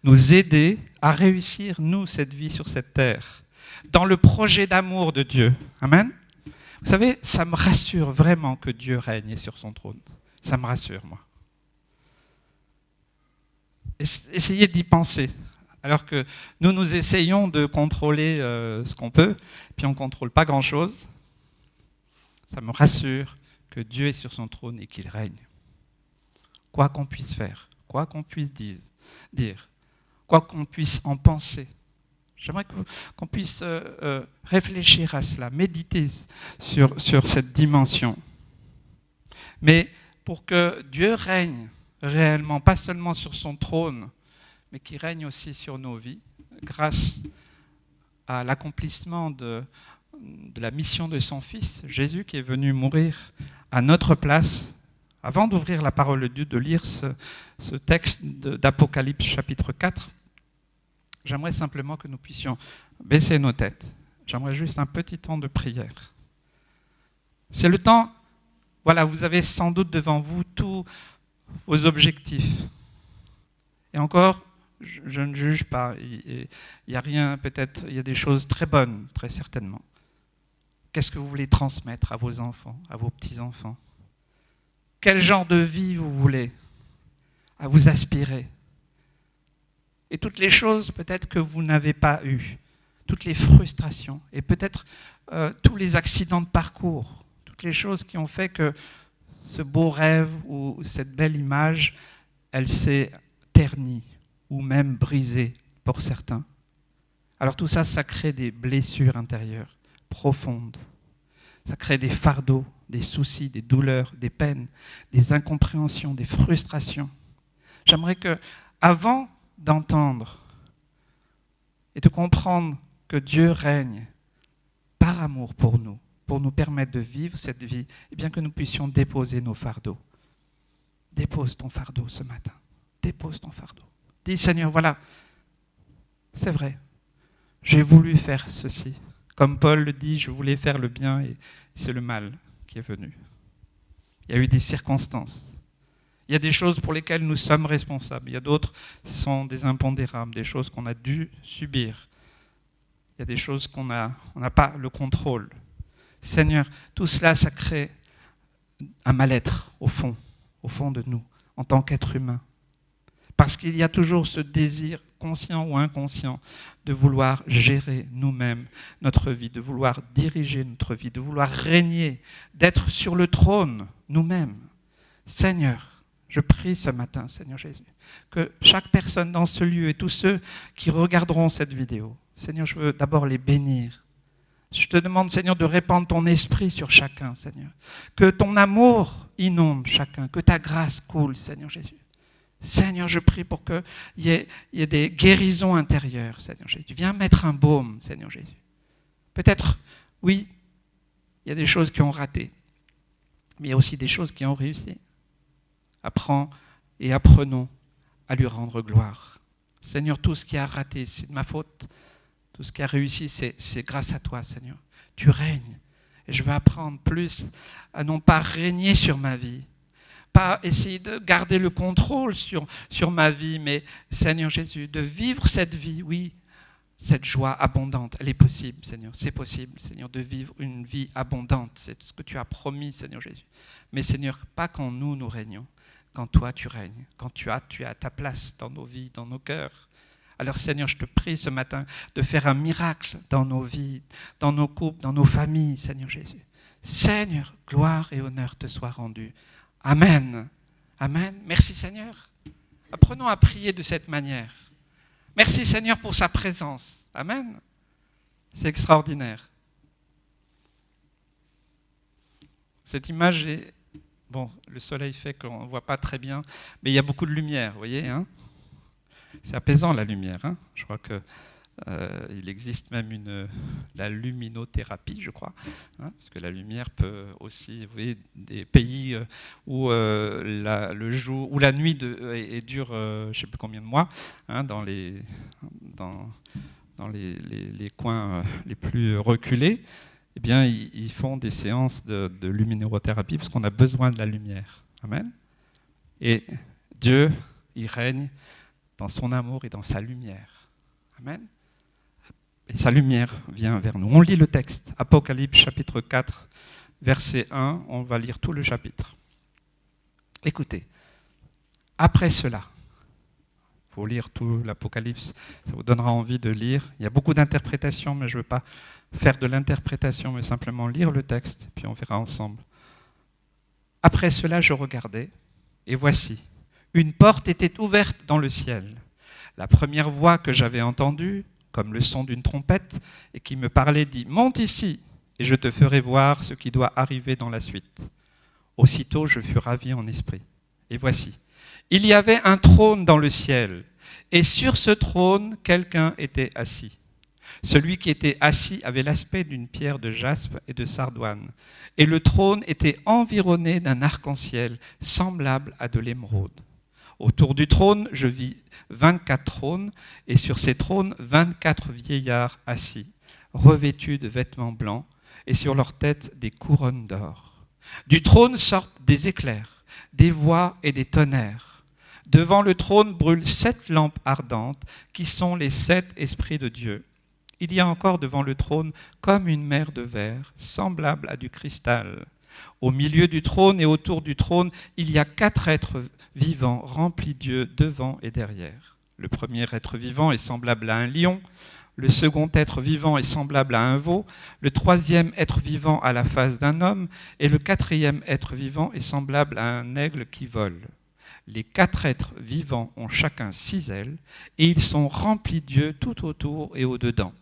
nous aider à réussir, nous, cette vie sur cette terre, dans le projet d'amour de Dieu. Amen. Vous savez, ça me rassure vraiment que Dieu règne sur son trône. Ça me rassure, moi. Essayez d'y penser. Alors que nous essayons de contrôler ce qu'on peut, puis on ne contrôle pas grand-chose. Ça me rassure que Dieu est sur son trône et qu'il règne. Quoi qu'on puisse faire, quoi qu'on puisse dire, quoi qu'on puisse en penser. J'aimerais qu'on puisse réfléchir à cela, méditer sur cette dimension. Mais pour que Dieu règne réellement, pas seulement sur son trône, mais qu'il règne aussi sur nos vies, grâce à l'accomplissement de la mission de son Fils, Jésus, qui est venu mourir à notre place. Avant d'ouvrir la parole de Dieu, de lire ce texte d'Apocalypse chapitre 4, j'aimerais simplement que nous puissions baisser nos têtes. J'aimerais juste un petit temps de prière. C'est le temps, voilà, vous avez sans doute devant vous tous vos objectifs. Et encore, je ne juge pas, il y a rien, peut-être, il y a des choses très bonnes, très certainement. Qu'est-ce que vous voulez transmettre à vos enfants, à vos petits-enfants? Quel genre de vie vous voulez, à vous aspirer? Et toutes les choses peut-être que vous n'avez pas eues, toutes les frustrations, et peut-être tous les accidents de parcours, toutes les choses qui ont fait que ce beau rêve ou cette belle image, elle s'est ternie ou même brisée pour certains. Alors tout ça, ça crée des blessures intérieures profondes. Ça crée des fardeaux, des soucis, des douleurs, des peines, des incompréhensions, des frustrations. J'aimerais que, avant d'entendre et de comprendre que Dieu règne par amour pour nous permettre de vivre cette vie, et bien que nous puissions déposer nos fardeaux. Dépose ton fardeau ce matin. Dépose ton fardeau. Dis, Seigneur, voilà, c'est vrai, j'ai voulu faire ceci. Comme Paul le dit, je voulais faire le bien et c'est le mal qui est venu. Il y a eu des circonstances. Il y a des choses pour lesquelles nous sommes responsables. Il y a d'autres qui sont des impondérables, des choses qu'on a dû subir. Il y a des choses qu'on n'a pas le contrôle. Seigneur, tout cela, ça crée un mal-être au fond de nous, en tant qu'être humain. Parce qu'il y a toujours ce désir, conscient ou inconscient, de vouloir gérer nous-mêmes notre vie, de vouloir diriger notre vie, de vouloir régner, d'être sur le trône nous-mêmes. Seigneur, je prie ce matin, Seigneur Jésus, que chaque personne dans ce lieu et tous ceux qui regarderont cette vidéo, Seigneur, je veux d'abord les bénir. Je te demande, Seigneur, de répandre ton esprit sur chacun, Seigneur. Que ton amour inonde chacun, que ta grâce coule, Seigneur Jésus. Seigneur, je prie pour qu'il y ait des guérisons intérieures, Seigneur Jésus. Viens mettre un baume, Seigneur Jésus. Peut-être, oui, il y a des choses qui ont raté, mais il y a aussi des choses qui ont réussi. Apprends et apprenons à lui rendre gloire. Seigneur, tout ce qui a raté, c'est de ma faute. Tout ce qui a réussi, c'est grâce à toi, Seigneur. Tu règnes. Et je veux apprendre plus à non pas régner sur ma vie, pas essayer de garder le contrôle sur ma vie, mais, Seigneur Jésus, de vivre cette vie, oui, cette joie abondante. Elle est possible, Seigneur. C'est possible, Seigneur, de vivre une vie abondante. C'est ce que tu as promis, Seigneur Jésus. Mais, Seigneur, pas quand nous régnons, quand toi, tu règnes, quand tu as ta place dans nos vies, dans nos cœurs. Alors Seigneur, je te prie ce matin de faire un miracle dans nos vies, dans nos couples, dans nos familles, Seigneur Jésus. Seigneur, gloire et honneur te soient rendus. Amen. Amen. Merci Seigneur. Apprenons à prier de cette manière. Merci Seigneur pour sa présence. Amen. C'est extraordinaire. Cette image est... Bon, le soleil fait qu'on ne voit pas très bien, mais il y a beaucoup de lumière, vous voyez, hein ? C'est apaisant la lumière. Hein. Je crois qu'il existe même la luminothérapie, je crois, hein, parce que la lumière peut aussi, vous voyez, des pays où le jour, où la nuit dure, je ne sais plus combien de mois, hein, dans les coins les plus reculés, eh bien, ils font des séances de luminothérapie parce qu'on a besoin de la lumière. Amen. Et Dieu, il règne dans son amour et dans sa lumière. Amen. Et sa lumière vient vers nous. On lit le texte, Apocalypse chapitre 4, verset 1, on va lire tout le chapitre. Écoutez, après cela, il faut lire tout l'Apocalypse, ça vous donnera envie de lire. Il y a beaucoup d'interprétations, mais je ne veux pas faire de l'interprétation, mais simplement lire le texte, puis on verra ensemble. Après cela, je regardais, et voici, une porte était ouverte dans le ciel. La première voix que j'avais entendue, comme le son d'une trompette, et qui me parlait, dit « Monte ici, et je te ferai voir ce qui doit arriver dans la suite. » Aussitôt, je fus ravi en esprit. Et voici, il y avait un trône dans le ciel, et sur ce trône, quelqu'un était assis. Celui qui était assis avait l'aspect d'une pierre de jaspe et de sardoine, et le trône était environné d'un arc-en-ciel semblable à de l'émeraude. Autour du trône, je vis 24 trônes, et sur ces trônes, 24 vieillards assis, revêtus de vêtements blancs, et sur leurs têtes des couronnes d'or. Du trône sortent des éclairs, des voix et des tonnerres. Devant le trône brûlent 7 lampes ardentes, qui sont les 7 esprits de Dieu. Il y a encore devant le trône comme une mer de verre, semblable à du cristal. Au milieu du trône et autour du trône, il y a 4 êtres vivants remplis d'yeux devant et derrière. Le premier être vivant est semblable à un lion, le second être vivant est semblable à un veau, le troisième être vivant à la face d'un homme, et le quatrième être vivant est semblable à un aigle qui vole. Les 4 êtres vivants ont chacun 6 ailes, et ils sont remplis d'yeux tout autour et au-dedans.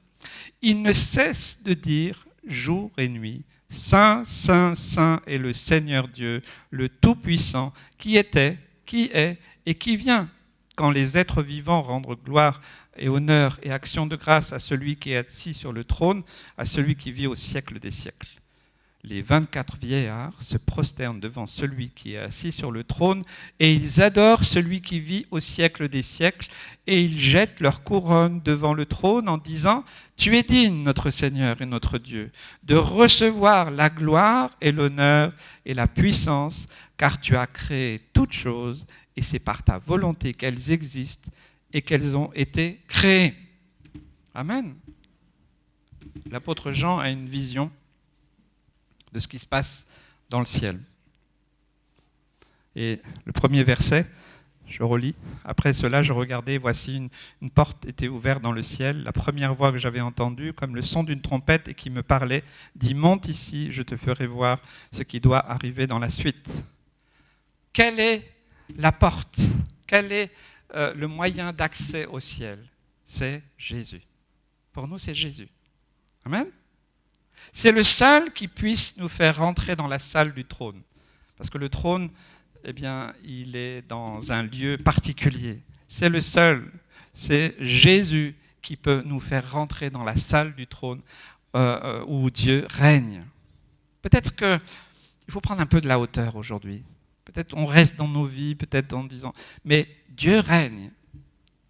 Ils ne cessent de dire jour et nuit, Saint, Saint, Saint est le Seigneur Dieu, le Tout-Puissant, qui était, qui est et qui vient. Quand les êtres vivants rendent gloire et honneur et action de grâce à celui qui est assis sur le trône, à celui qui vit au siècle des siècles. Les 24 vieillards se prosternent devant celui qui est assis sur le trône et ils adorent celui qui vit au siècle des siècles et ils jettent leur couronne devant le trône en disant « Tu es digne, notre Seigneur et notre Dieu, de recevoir la gloire et l'honneur et la puissance, car tu as créé toutes choses et c'est par ta volonté qu'elles existent et qu'elles ont été créées. » Amen. L'apôtre Jean a une vision de ce qui se passe dans le ciel. Et le premier verset, je relis. Après cela, je regardais, voici une porte était ouverte dans le ciel. La première voix que j'avais entendue, comme le son d'une trompette et qui me parlait, dit « Monte ici, je te ferai voir ce qui doit arriver dans la suite. » Quelle est la porte? Quel est le moyen d'accès au ciel? C'est Jésus. Pour nous, c'est Jésus. Amen. C'est le seul qui puisse nous faire rentrer dans la salle du trône. Parce que le trône, eh bien, il est dans un lieu particulier. C'est le seul. C'est Jésus qui peut nous faire rentrer dans la salle du trône où Dieu règne. Peut-être qu'il faut prendre un peu de la hauteur aujourd'hui. Peut-être on reste dans nos vies, peut-être en disant, mais Dieu règne.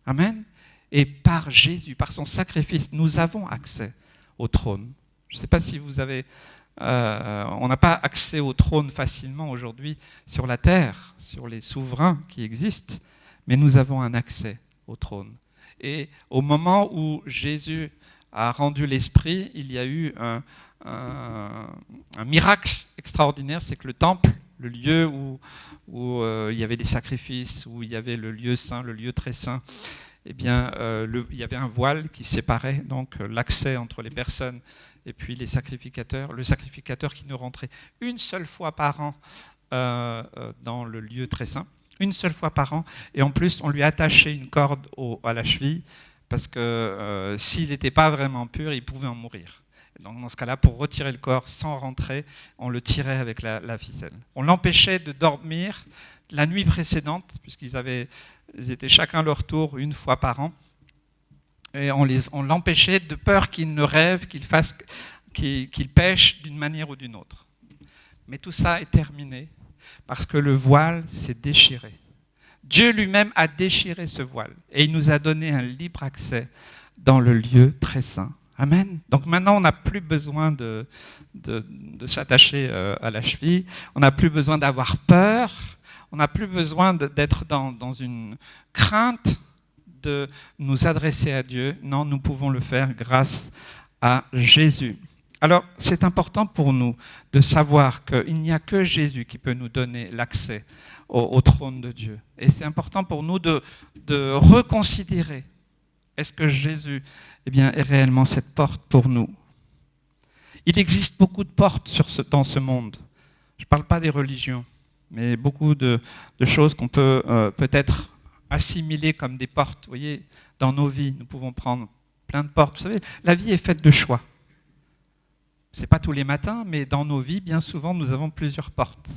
Amen. Et par Jésus, par son sacrifice, nous avons accès au trône. Je ne sais pas si vous avez... on n'a pas accès au trône facilement aujourd'hui sur la terre, sur les souverains qui existent, mais nous avons un accès au trône. Et au moment où Jésus a rendu l'Esprit, il y a eu un miracle extraordinaire, c'est que le temple, le lieu où il y avait des sacrifices, où il y avait le lieu saint, le lieu très saint, eh bien, il y avait un voile qui séparait donc l'accès entre les personnes et puis les sacrificateurs. Le sacrificateur qui ne rentrait une seule fois par an dans le lieu très saint, une seule fois par an, et en plus on lui attachait une corde à la cheville parce que s'il n'était pas vraiment pur, il pouvait en mourir. Donc dans ce cas-là, pour retirer le corps sans rentrer, on le tirait avec la ficelle. On l'empêchait de dormir la nuit précédente, puisqu'ils étaient chacun leur tour une fois par an. Et on l'empêchait de peur qu'il ne rêve, qu'il pêche d'une manière ou d'une autre. Mais tout ça est terminé parce que le voile s'est déchiré. Dieu lui-même a déchiré ce voile et il nous a donné un libre accès dans le lieu très saint. Amen. Donc maintenant, on n'a plus besoin de s'attacher à la cheville, on n'a plus besoin d'avoir peur, on n'a plus besoin d'être dans une crainte de nous adresser à Dieu. Non, nous pouvons le faire grâce à Jésus. Alors, c'est important pour nous de savoir qu'il n'y a que Jésus qui peut nous donner l'accès au trône de Dieu. Et c'est important pour nous de reconsidérer, est-ce que Jésus est réellement cette porte pour nous? Il existe beaucoup de portes dans ce monde. Je ne parle pas des religions, mais beaucoup de choses qu'on peut peut-être assimiler comme des portes. Vous voyez, dans nos vies, nous pouvons prendre plein de portes. Vous savez, la vie est faite de choix. Ce n'est pas tous les matins, mais dans nos vies, bien souvent, nous avons plusieurs portes.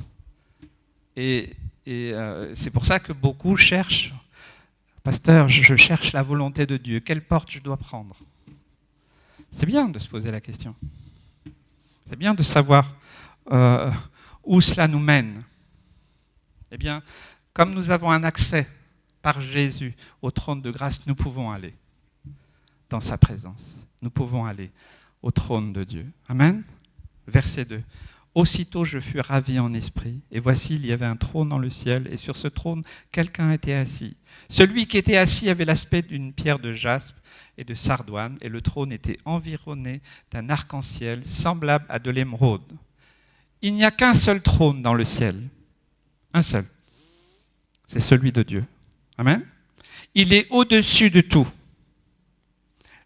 C'est pour ça que beaucoup cherchent, pasteur, je cherche la volonté de Dieu, quelle porte je dois prendre? C'est bien de se poser la question. C'est bien de savoir où cela nous mène. Eh bien, comme nous avons un accès par Jésus au trône de grâce, nous pouvons aller dans sa présence. Nous pouvons aller au trône de Dieu. Amen. Verset 2. Aussitôt je fus ravi en esprit, et voici, il y avait un trône dans le ciel, et sur ce trône, quelqu'un était assis. Celui qui était assis avait l'aspect d'une pierre de jaspe et de sardoine, et le trône était environné d'un arc-en-ciel semblable à de l'émeraude. Il n'y a qu'un seul trône dans le ciel, un seul. C'est celui de Dieu. Amen. Il est au-dessus de tout.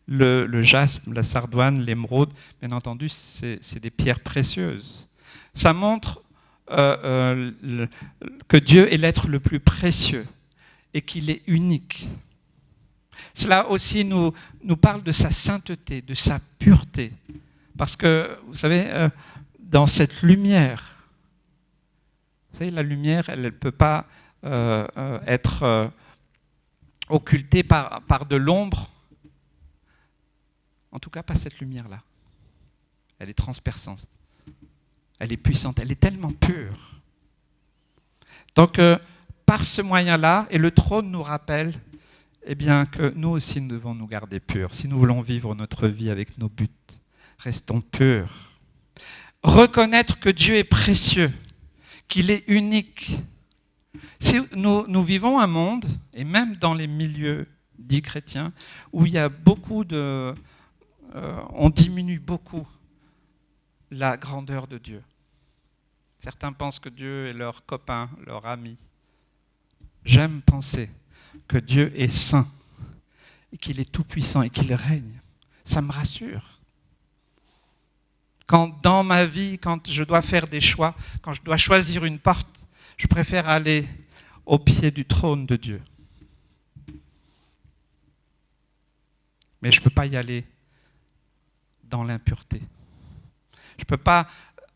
Le jaspe, la sardoine, l'émeraude, bien entendu, c'est des pierres précieuses. Ça montre que Dieu est l'être le plus précieux et qu'il est unique. Cela aussi nous parle de sa sainteté, de sa pureté. Parce que, vous savez, dans cette lumière, vous savez, la lumière, elle ne peut pas être occultée par de l'ombre. En tout cas, pas cette lumière-là. Elle est transperçante. Elle est puissante. Elle est tellement pure. Donc, par ce moyen-là, et le trône nous rappelle eh bien, que nous aussi, nous devons nous garder purs. Si nous voulons vivre notre vie avec nos buts, restons purs. Reconnaître que Dieu est précieux, qu'il est unique. Si nous vivons un monde, et même dans les milieux dits chrétiens, où il y a beaucoup de... on diminue beaucoup la grandeur de Dieu. Certains pensent que Dieu est leur copain, leur ami. J'aime penser que Dieu est saint, et qu'il est tout-puissant et qu'il règne. Ça me rassure. Quand dans ma vie, quand je dois faire des choix, quand je dois choisir une porte, je préfère aller au pied du trône de Dieu. Mais je ne peux pas y aller dans l'impureté. Je peux pas,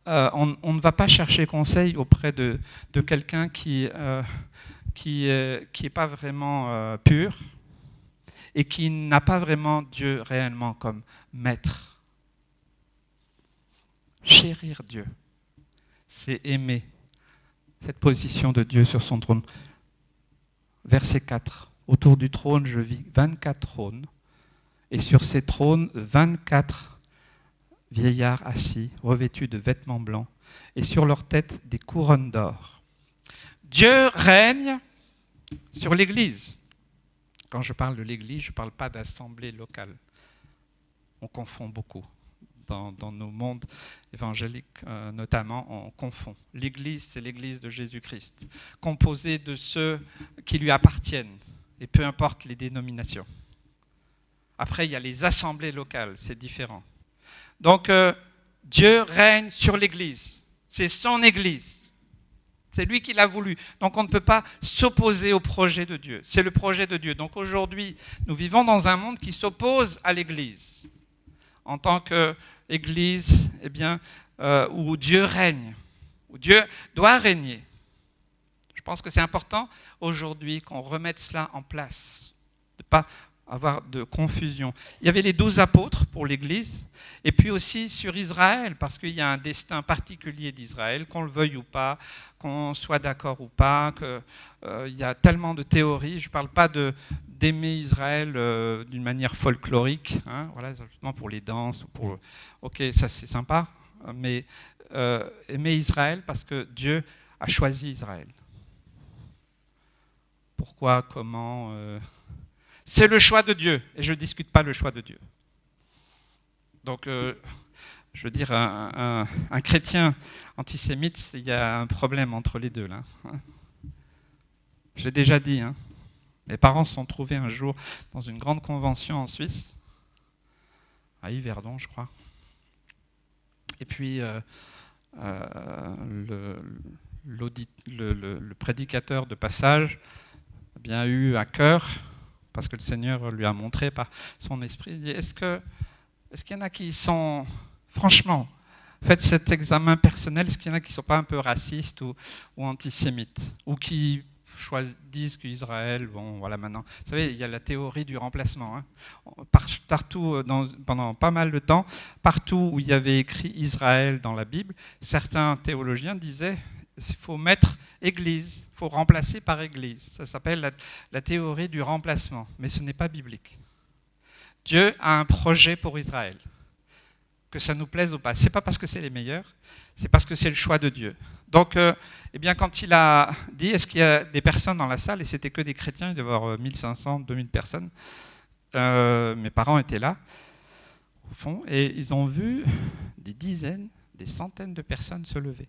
on ne va pas chercher conseil auprès de quelqu'un qui est pas vraiment pur et qui n'a pas vraiment Dieu réellement comme maître. Chérir Dieu, c'est aimer cette position de Dieu sur son trône. Verset 4. Autour du trône, je vis 24 trônes, et sur ces trônes, 24 vieillards assis, revêtus de vêtements blancs, et sur leurs têtes des couronnes d'or. Dieu règne sur l'Église. Quand je parle de l'Église, je ne parle pas d'assemblée locale. On confond beaucoup. Dans nos mondes évangéliques, notamment, on confond. L'Église, c'est l'Église de Jésus-Christ, composée de ceux qui lui appartiennent, et peu importe les dénominations. Après, il y a les assemblées locales, c'est différent. Donc, Dieu règne sur l'Église. C'est son Église. C'est lui qui l'a voulu. Donc, on ne peut pas s'opposer au projet de Dieu. C'est le projet de Dieu. Donc, aujourd'hui, nous vivons dans un monde qui s'oppose à l'Église. En tant qu'Église, eh bien, où Dieu règne, où Dieu doit régner. Je pense que c'est important aujourd'hui qu'on remette cela en place, de ne pas avoir de confusion. Il y avait les 12 apôtres pour l'Église, et puis aussi sur Israël, parce qu'il y a un destin particulier d'Israël, qu'on le veuille ou pas, qu'on soit d'accord ou pas, qu'il y a tellement de théories. Je ne parle pas d'aimer Israël d'une manière folklorique, hein, voilà, justement pour les danses. Ok, ça c'est sympa, mais aimer Israël parce que Dieu a choisi Israël. Pourquoi, comment c'est le choix de Dieu, et je ne discute pas le choix de Dieu. Donc, je veux dire, un chrétien antisémite, il y a un problème entre les deux, là. Je l'ai déjà dit, hein. Mes parents se sont trouvés un jour dans une grande convention en Suisse, à Yverdon, je crois. Et puis, le prédicateur de passage a bien eu à cœur, parce que le Seigneur lui a montré par son esprit, il dit, est-ce qu'il y en a qui sont, franchement, Faites cet examen personnel. Est-ce qu'il y en a qui ne sont pas un peu racistes ou antisémites, ou qui disent qu'Israël, bon, voilà, maintenant. Vous savez, il y a la théorie du remplacement. Hein. Partout, pendant pas mal de temps, partout où il y avait écrit Israël dans la Bible, certains théologiens disaient qu'il faut mettre Église, il faut remplacer par Église. Ça s'appelle la théorie du remplacement, mais ce n'est pas biblique. Dieu a un projet pour Israël, que ça nous plaise ou pas. Ce n'est pas parce que c'est les meilleurs, c'est parce que c'est le choix de Dieu. Donc, eh bien, quand il a dit, est-ce qu'il y a des personnes dans la salle, et c'était que des chrétiens, il devait y avoir 1500, 2000 personnes, mes parents étaient là, au fond, et ils ont vu des dizaines, des centaines de personnes se lever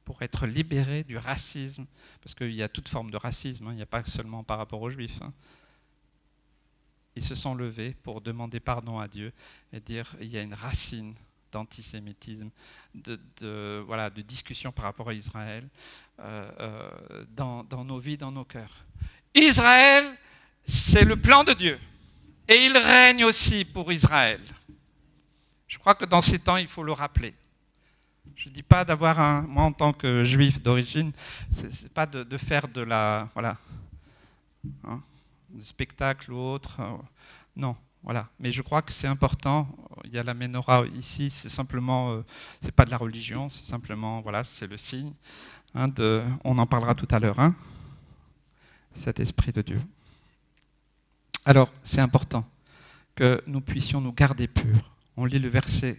pour être libérés du racisme, parce qu'il y a toute forme de racisme, hein, il n'y a pas seulement par rapport aux Juifs. Hein. Ils se sont levés pour demander pardon à Dieu et dire il y a une racine d'antisémitisme, de discussion par rapport à Israël dans nos vies, dans nos cœurs. Israël, c'est le plan de Dieu. Et il règne aussi pour Israël. Je crois que dans ces temps, il faut le rappeler. Je ne dis pas d'avoir moi en tant que juif d'origine, c'est pas de faire de la... Voilà. Hein, de spectacle ou autre. Non, voilà. Mais je crois que c'est important. Il y a la menorah ici, c'est simplement, c'est pas de la religion, c'est simplement, voilà, c'est le signe. Hein, on en parlera tout à l'heure. Hein, cet esprit de Dieu. Alors, c'est important que nous puissions nous garder purs. On lit le verset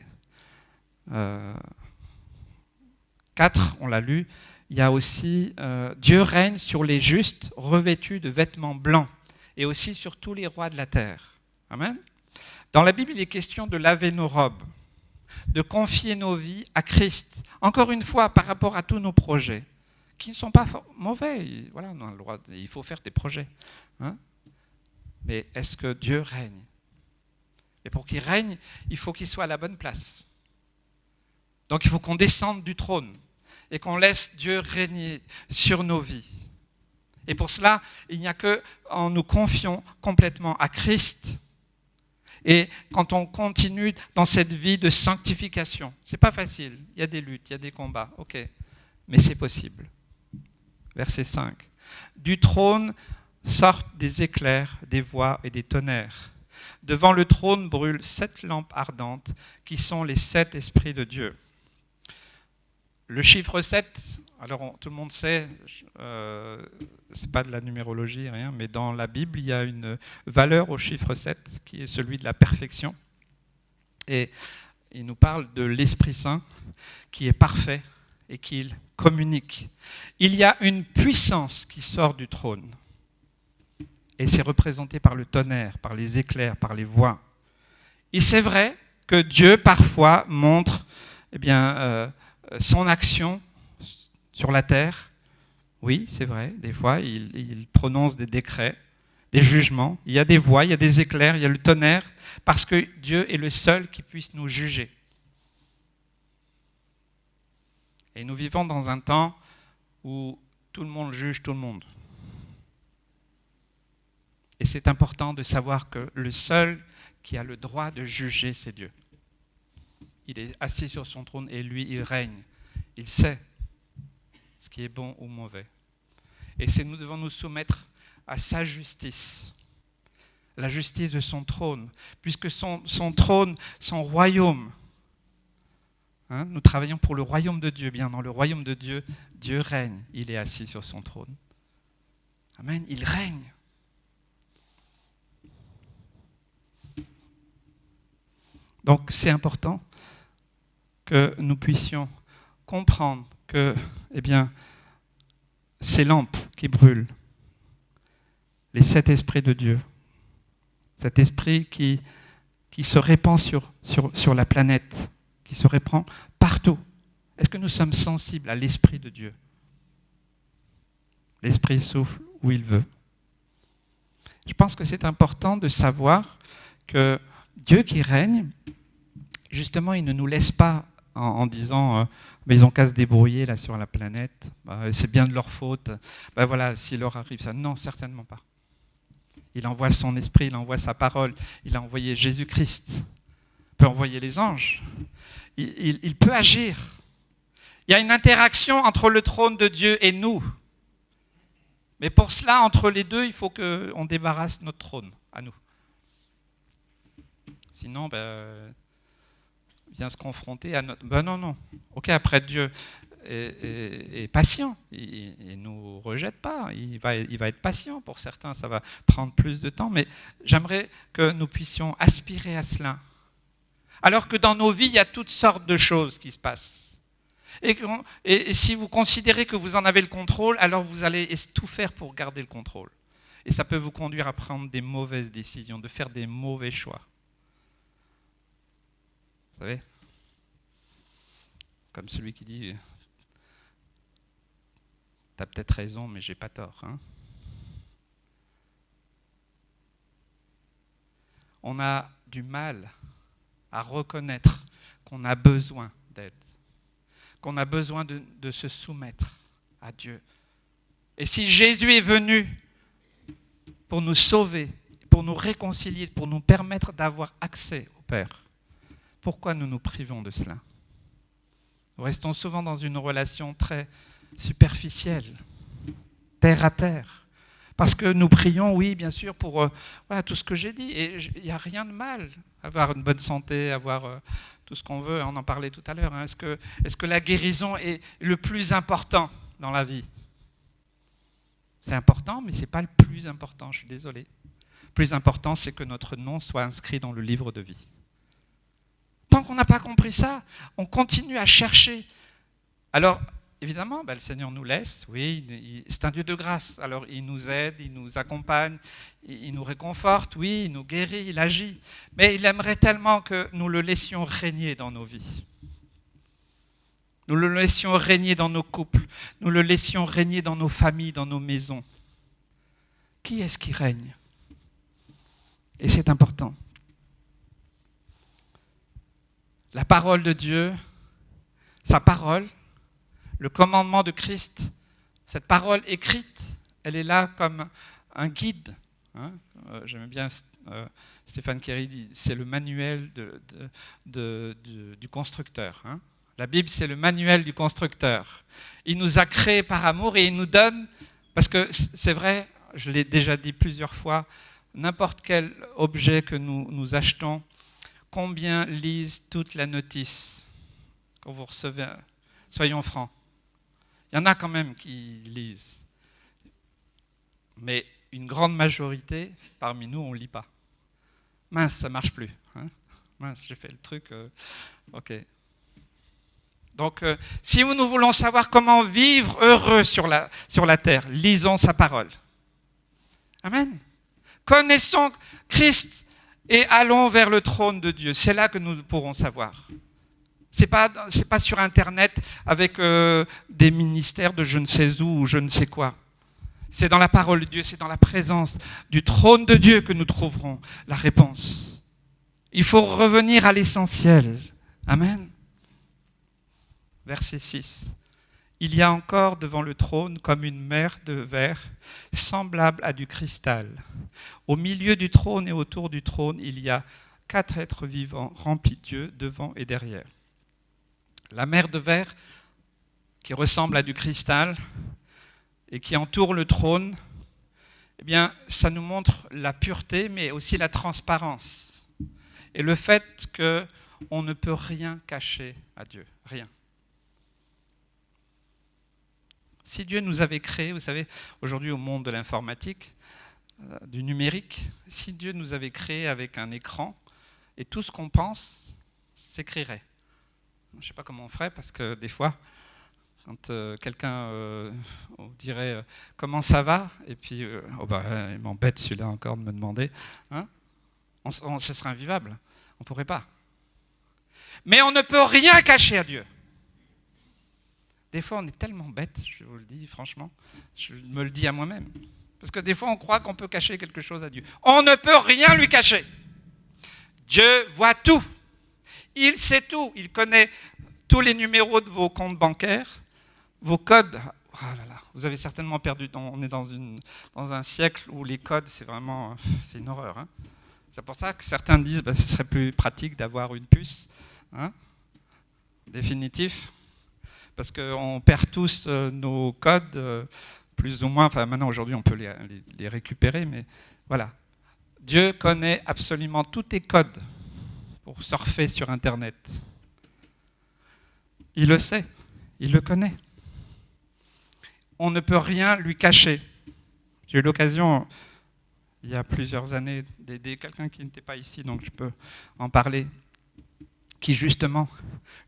4, on l'a lu. Il y a aussi Dieu règne sur les justes revêtus de vêtements blancs et aussi sur tous les rois de la terre. Amen. Dans la Bible, il est question de laver nos robes, de confier nos vies à Christ. Encore une fois, par rapport à tous nos projets, qui ne sont pas mauvais. Voilà, on a le droit, il faut faire des projets. Hein. Mais est-ce que Dieu règne? Et pour qu'il règne, il faut qu'il soit à la bonne place. Donc il faut qu'on descende du trône et qu'on laisse Dieu régner sur nos vies. Et pour cela, il n'y a qu'en nous confiant complètement à Christ. Et quand on continue dans cette vie de sanctification, c'est pas facile, il y a des luttes, il y a des combats, ok, mais c'est possible. Verset 5. Du trône sortent des éclairs, des voix et des tonnerres. Devant le trône brûlent 7 lampes ardentes qui sont les 7 esprits de Dieu. Le chiffre 7, alors tout le monde sait, c'est pas de la numérologie, rien, mais dans la Bible, il y a une valeur au chiffre 7 qui est celui de la perfection. Et il nous parle de l'Esprit Saint qui est parfait et qu'il communique. Il y a une puissance qui sort du trône. Et c'est représenté par le tonnerre, par les éclairs, par les voix. Et c'est vrai que Dieu parfois montre son action sur la terre. Oui, c'est vrai, des fois, il prononce des décrets, des jugements. Il y a des voix, il y a des éclairs, il y a le tonnerre, parce que Dieu est le seul qui puisse nous juger. Et nous vivons dans un temps où tout le monde juge tout le monde. Et c'est important de savoir que le seul qui a le droit de juger, c'est Dieu. Il est assis sur son trône et lui, il règne. Il sait ce qui est bon ou mauvais. Et nous devons nous soumettre à sa justice, la justice de son trône, puisque son trône, son royaume, hein, nous travaillons pour le royaume de Dieu. Bien, dans le royaume de Dieu, Dieu règne. Il est assis sur son trône. Amen, il règne. Donc c'est important que nous puissions comprendre que, ces lampes qui brûlent, les 7 esprits de Dieu, cet esprit qui se répand sur la planète, qui se répand partout. Est-ce que nous sommes sensibles à l'esprit de Dieu? L'esprit souffle où il veut. Je pense que c'est important de savoir que Dieu qui règne, justement, il ne nous laisse pas en disant mais ils ont qu'à se débrouiller là sur la planète, c'est bien de leur faute, voilà, s'il leur arrive ça. Non, certainement pas. Il envoie son esprit, il envoie sa parole, il a envoyé Jésus-Christ peut envoyer les anges. Il peut agir. Il y a une interaction entre le trône de Dieu et nous. Mais pour cela, entre les deux, il faut qu'on débarrasse notre trône à nous. Sinon, vient se confronter à notre... non. Ok, après Dieu est patient. Il ne nous rejette pas. Il va être patient. Pour certains, ça va prendre plus de temps. Mais j'aimerais que nous puissions aspirer à cela. Alors que dans nos vies, il y a toutes sortes de choses qui se passent. Et si vous considérez que vous en avez le contrôle, alors vous allez tout faire pour garder le contrôle. Et ça peut vous conduire à prendre des mauvaises décisions, de faire des mauvais choix. Vous savez ? Comme celui qui dit « T'as peut-être raison, mais j'ai pas tort. » On a du mal à reconnaître qu'on a besoin d'aide, qu'on a besoin de se soumettre à Dieu. Et si Jésus est venu pour nous sauver, pour nous réconcilier, pour nous permettre d'avoir accès au Père, pourquoi nous nous privons de cela ? Nous restons souvent dans une relation très superficielle, terre à terre. Parce que nous prions, oui, bien sûr, pour tout ce que j'ai dit. Et il n'y a rien de mal, avoir une bonne santé, avoir tout ce qu'on veut. On en parlait tout à l'heure. Est-ce que la guérison est le plus important dans la vie ? C'est important, mais ce n'est pas le plus important, je suis désolé. Le plus important, c'est que notre nom soit inscrit dans le livre de vie. Tant qu'on n'a pas compris ça, on continue à chercher. Alors, évidemment, le Seigneur nous laisse, oui, c'est un Dieu de grâce. Alors, il nous aide, il nous accompagne, il nous réconforte, oui, il nous guérit, il agit. Mais il aimerait tellement que nous le laissions régner dans nos vies. Nous le laissions régner dans nos couples. Nous le laissions régner dans nos familles, dans nos maisons. Qui est-ce qui règne ? Et c'est important. La parole de Dieu, sa parole, le commandement de Christ, cette parole écrite, elle est là comme un guide. J'aime bien Stéphane Kerry dit, c'est le manuel du constructeur. La Bible, c'est le manuel du constructeur. Il nous a créés par amour et il nous donne, parce que c'est vrai, je l'ai déjà dit plusieurs fois, n'importe quel objet que nous achetons, combien lisent toute la notice quand vous recevez, soyons francs. Il y en a quand même qui lisent. Mais une grande majorité, parmi nous, on ne lit pas. Mince, ça ne marche plus. Mince, j'ai fait le truc. Ok. Donc, si nous voulons savoir comment vivre heureux sur la terre, lisons sa parole. Amen. Connaissons Christ et allons vers le trône de Dieu. C'est là que nous pourrons savoir. C'est pas sur Internet avec des ministères de je ne sais où ou je ne sais quoi. C'est dans la parole de Dieu, c'est dans la présence du trône de Dieu que nous trouverons la réponse. Il faut revenir à l'essentiel. Amen. Verset 6. Il y a encore devant le trône comme une mer de verre semblable à du cristal. Au milieu du trône et autour du trône, il y a 4 êtres vivants remplis de Dieu devant et derrière. La mer de verre qui ressemble à du cristal et qui entoure le trône, eh bien, ça nous montre la pureté, mais aussi la transparence. Et le fait qu'on ne peut rien cacher à Dieu, rien. Si Dieu nous avait créés, vous savez, aujourd'hui au monde de l'informatique, du numérique, si Dieu nous avait créés avec un écran, et tout ce qu'on pense s'écrirait. Je ne sais pas comment on ferait, parce que des fois, quand quelqu'un dirait « Comment ça va ?» et puis il m'embête celui-là encore de me demander, ce serait invivable, on ne pourrait pas. Mais on ne peut rien cacher à Dieu. Des fois, on est tellement bête, je vous le dis franchement, je me le dis à moi-même. Parce que des fois, on croit qu'on peut cacher quelque chose à Dieu. On ne peut rien lui cacher. Dieu voit tout. Il sait tout. Il connaît tous les numéros de vos comptes bancaires, vos codes. Oh là là, vous avez certainement perdu. On est dans un siècle où les codes, c'est une horreur. C'est pour ça que certains disent que ce serait plus pratique d'avoir une puce, hein, définitif, parce qu'on perd tous nos codes, plus ou moins, enfin maintenant aujourd'hui on peut les récupérer, mais voilà. Dieu connaît absolument tous tes codes pour surfer sur Internet. Il le sait, il le connaît. On ne peut rien lui cacher. J'ai eu l'occasion, il y a plusieurs années, d'aider quelqu'un qui n'était pas ici, donc je peux en parler, qui justement,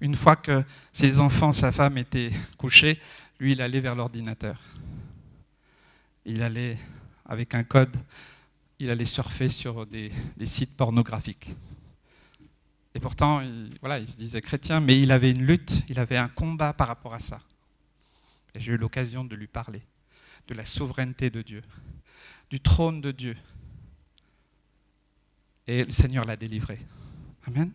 une fois que ses enfants, sa femme étaient couchés, lui, il allait vers l'ordinateur. Il allait, avec un code, il allait surfer sur des sites pornographiques. Et pourtant, il se disait chrétien, mais il avait une lutte, il avait un combat par rapport à ça. Et j'ai eu l'occasion de lui parler de la souveraineté de Dieu, du trône de Dieu. Et le Seigneur l'a délivré. Amen.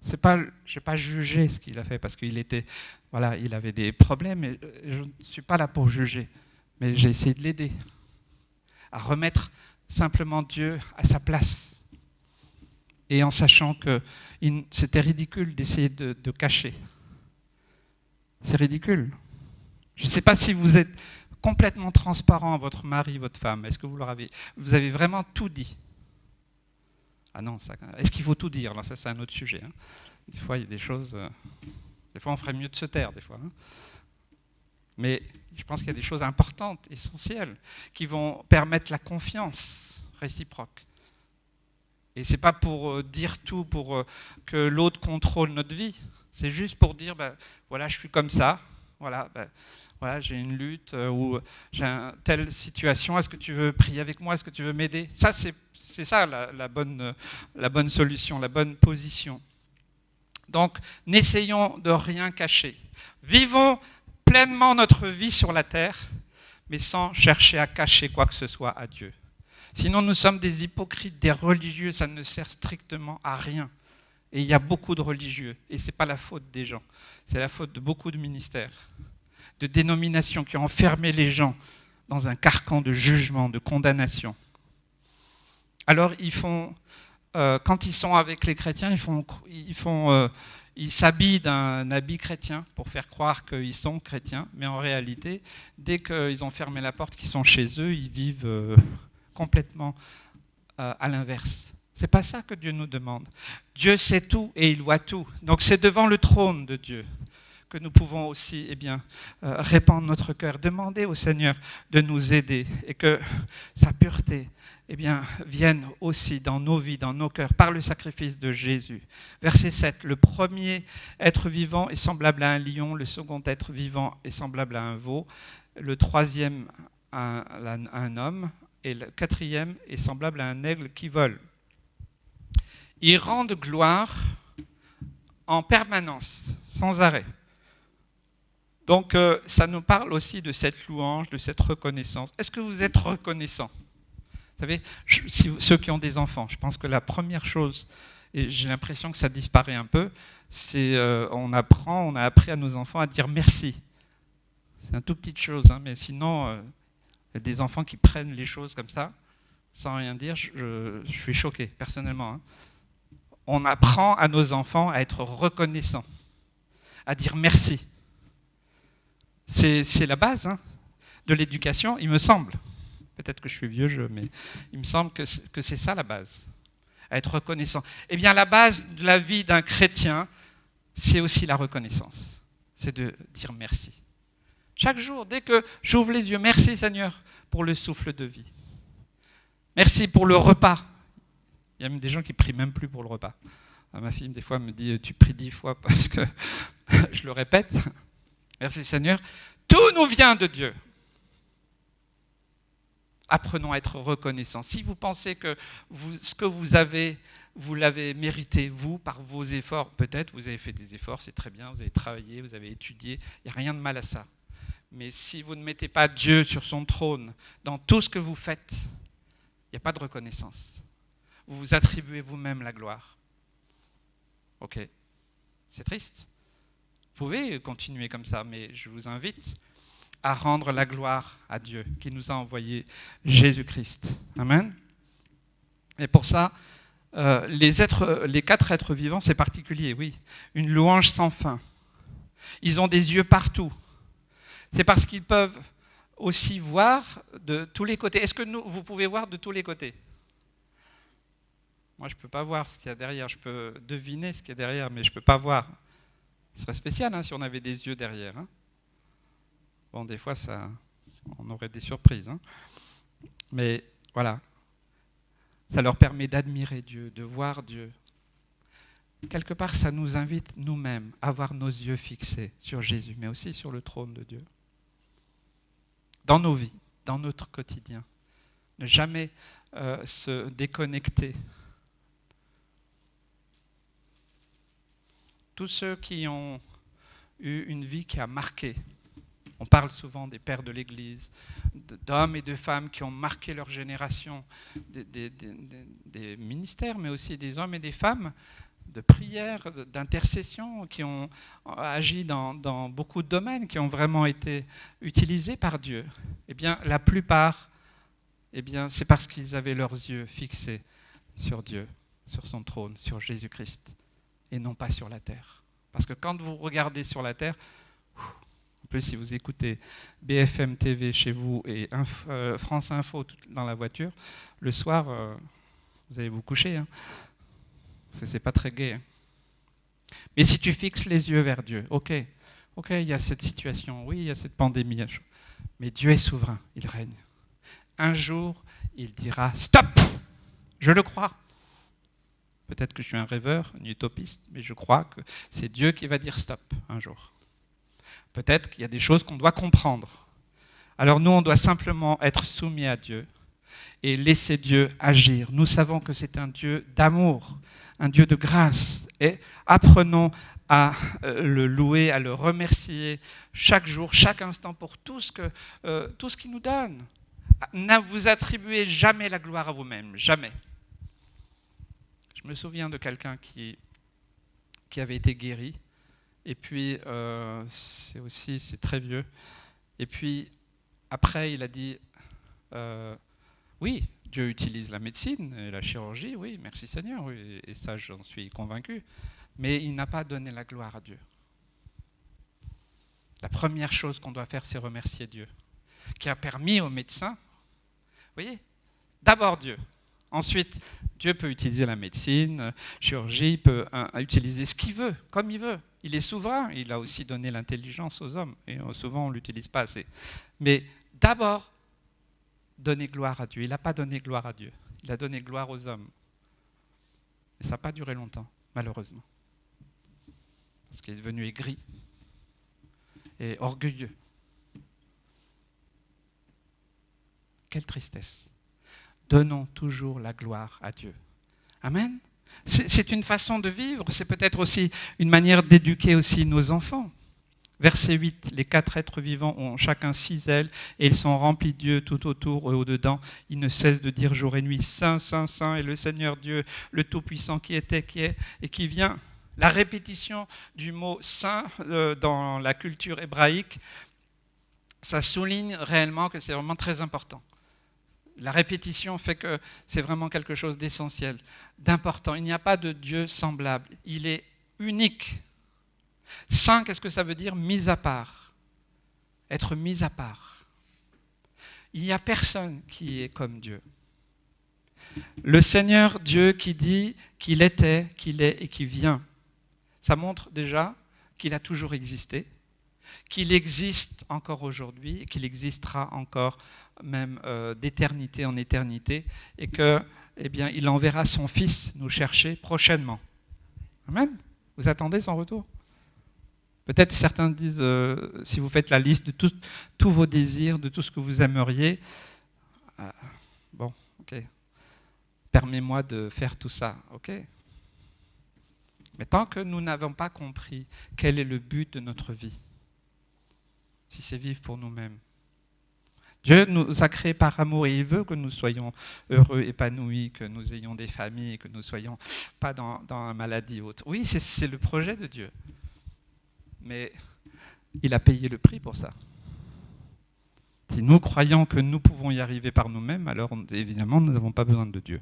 Je n'ai pas jugé ce qu'il a fait parce qu'il il avait des problèmes et je ne suis pas là pour juger. Mais j'ai essayé de l'aider à remettre simplement Dieu à sa place. Et en sachant que c'était ridicule d'essayer de cacher. C'est ridicule. Je ne sais pas si vous êtes complètement transparent à votre mari, votre femme. Est-ce que vous avez vraiment tout dit? Ah non, est-ce qu'il faut tout dire? Alors ça, c'est un autre sujet. Hein. Des fois, il y a des choses... des fois, on ferait mieux de se taire, des fois. Hein. Mais je pense qu'il y a des choses importantes, essentielles, qui vont permettre la confiance réciproque. Et ce n'est pas pour dire tout, pour que l'autre contrôle notre vie. C'est juste pour dire, voilà, je suis comme ça, voilà, j'ai une lutte ou j'ai telle situation, est-ce que tu veux prier avec moi, est-ce que tu veux m'aider? Ça, c'est ça la bonne solution, la bonne position. Donc, n'essayons de rien cacher. Vivons pleinement notre vie sur la terre, mais sans chercher à cacher quoi que ce soit à Dieu. Sinon, nous sommes des hypocrites, des religieux, ça ne sert strictement à rien. Et il y a beaucoup de religieux, et ce n'est pas la faute des gens, c'est la faute de beaucoup de ministères, de dénominations qui ont enfermé les gens dans un carcan de jugement, de condamnation. Alors, quand ils sont avec les chrétiens, ils s'habillent d'un habit chrétien pour faire croire qu'ils sont chrétiens, mais en réalité, dès qu'ils ont fermé la porte, qu'ils sont chez eux, ils vivent complètement à l'inverse. C'est pas ça que Dieu nous demande. Dieu sait tout et il voit tout. Donc c'est devant le trône de Dieu que nous pouvons aussi répandre notre cœur, demander au Seigneur de nous aider et que sa pureté vienne aussi dans nos vies, dans nos cœurs, par le sacrifice de Jésus. Verset 7, le premier être vivant est semblable à un lion, le second être vivant est semblable à un veau, le troisième à un homme et le quatrième est semblable à un aigle qui vole. Ils rendent gloire en permanence, sans arrêt. Donc, ça nous parle aussi de cette louange, de cette reconnaissance. Est-ce que vous êtes reconnaissant? Vous savez, ceux qui ont des enfants, je pense que la première chose, et j'ai l'impression que ça disparaît un peu, c'est on a appris à nos enfants à dire merci. C'est une toute petite chose, hein, mais sinon, il y a des enfants qui prennent les choses comme ça, sans rien dire. Je suis choqué, personnellement. Hein. On apprend à nos enfants à être reconnaissants, à dire merci. C'est la base de l'éducation, il me semble. Peut-être que je suis vieux, mais il me semble que c'est ça la base, à être reconnaissant. Eh bien, la base de la vie d'un chrétien, c'est aussi la reconnaissance. C'est de dire merci. Chaque jour, dès que j'ouvre les yeux, merci Seigneur pour le souffle de vie. Merci pour le repas. Il y a même des gens qui ne prient même plus pour le repas. Ma fille, des fois, me dit « Tu pries 10 fois parce que je le répète. » Merci Seigneur. Tout nous vient de Dieu. Apprenons à être reconnaissants. Si vous pensez que ce que vous avez, vous l'avez mérité, vous, par vos efforts, peut-être, vous avez fait des efforts, c'est très bien, vous avez travaillé, vous avez étudié, il n'y a rien de mal à ça. Mais si vous ne mettez pas Dieu sur son trône, dans tout ce que vous faites, il n'y a pas de reconnaissance. Vous vous attribuez vous-même la gloire. Ok, c'est triste. Vous pouvez continuer comme ça, mais je vous invite à rendre la gloire à Dieu qui nous a envoyé Jésus-Christ. Amen. Et pour ça, les 4 êtres vivants, c'est particulier, oui. Une louange sans fin. Ils ont des yeux partout. C'est parce qu'ils peuvent aussi voir de tous les côtés. Est-ce que vous pouvez voir de tous les côtés? Moi, je ne peux pas voir ce qu'il y a derrière. Je peux deviner ce qu'il y a derrière, mais je ne peux pas voir. Ce serait spécial hein, si on avait des yeux derrière. Hein. Bon, des fois, on aurait des surprises. Hein. Mais voilà. Ça leur permet d'admirer Dieu, de voir Dieu. Quelque part, ça nous invite nous-mêmes à avoir nos yeux fixés sur Jésus, mais aussi sur le trône de Dieu. Dans nos vies, dans notre quotidien. Ne jamais se déconnecter. Tous ceux qui ont eu une vie qui a marqué, on parle souvent des pères de l'Église, d'hommes et de femmes qui ont marqué leur génération, des ministères, mais aussi des hommes et des femmes de prière, d'intercession, qui ont agi dans beaucoup de domaines, qui ont vraiment été utilisés par Dieu. Eh bien, la plupart, eh bien, c'est parce qu'ils avaient leurs yeux fixés sur Dieu, sur son trône, sur Jésus-Christ, et non pas sur la terre. Parce que quand vous regardez sur la terre, en plus si vous écoutez BFM TV chez vous et France Info dans la voiture, le soir, vous allez vous coucher, hein, parce que c'est pas très gai. Hein. Mais si tu fixes les yeux vers Dieu, ok, il y a cette situation, oui, il y a cette pandémie, mais Dieu est souverain, il règne. Un jour, il dira stop, je le crois. Peut-être que je suis un rêveur, un utopiste, mais je crois que c'est Dieu qui va dire stop un jour. Peut-être qu'il y a des choses qu'on doit comprendre. Alors nous, on doit simplement être soumis à Dieu et laisser Dieu agir. Nous savons que c'est un Dieu d'amour, un Dieu de grâce. Et apprenons à le louer, à le remercier chaque jour, chaque instant pour tout ce qu'il nous donne. Ne vous attribuez jamais la gloire à vous-même, jamais. Je me souviens de quelqu'un qui avait été guéri, et puis c'est très vieux, et puis après il a dit, oui, Dieu utilise la médecine et la chirurgie, oui, merci Seigneur, oui, et ça j'en suis convaincu, mais il n'a pas donné la gloire à Dieu. La première chose qu'on doit faire, c'est remercier Dieu, qui a permis aux médecins, vous voyez, d'abord Dieu. Ensuite, Dieu peut utiliser la médecine, chirurgie, il peut utiliser ce qu'il veut, comme il veut. Il est souverain, il a aussi donné l'intelligence aux hommes, et souvent on ne l'utilise pas assez. Mais d'abord, donner gloire à Dieu. Il n'a pas donné gloire à Dieu, il a donné gloire aux hommes. Et ça n'a pas duré longtemps, malheureusement. Parce qu'il est devenu aigri et orgueilleux. Quelle tristesse. Donnons toujours la gloire à Dieu. Amen. C'est une façon de vivre, c'est peut-être aussi une manière d'éduquer aussi nos enfants. Verset 8, les 4 êtres vivants ont chacun 6 ailes et ils sont remplis de Dieu tout autour et au-dedans. Ils ne cessent de dire jour et nuit, Saint, Saint, Saint est le Seigneur Dieu, le Tout-Puissant qui était, qui est et qui vient. La répétition du mot Saint dans la culture hébraïque, ça souligne réellement que c'est vraiment très important. La répétition fait que c'est vraiment quelque chose d'essentiel, d'important. Il n'y a pas de Dieu semblable. Il est unique. Saint, qu'est-ce que ça veut dire? Mis à part. Être mis à part. Il n'y a personne qui est comme Dieu. Le Seigneur Dieu qui dit qu'il était, qu'il est et qui vient. Ça montre déjà qu'il a toujours existé, qu'il existe encore aujourd'hui et qu'il existera encore même d'éternité en éternité et que, eh bien, il enverra son Fils nous chercher prochainement. Amen. Vous attendez son retour? Peut-être certains disent, si vous faites la liste de tous vos désirs, de tout ce que vous aimeriez, bon, ok, permets-moi de faire tout ça, ok. Mais tant que nous n'avons pas compris quel est le but de notre vie, si c'est vivre pour nous-mêmes, Dieu nous a créés par amour et il veut que nous soyons heureux, épanouis, que nous ayons des familles, que nous ne soyons pas dans la maladie ou autre. Oui, c'est le projet de Dieu. Mais il a payé le prix pour ça. Si nous croyons que nous pouvons y arriver par nous-mêmes, alors évidemment, nous n'avons pas besoin de Dieu.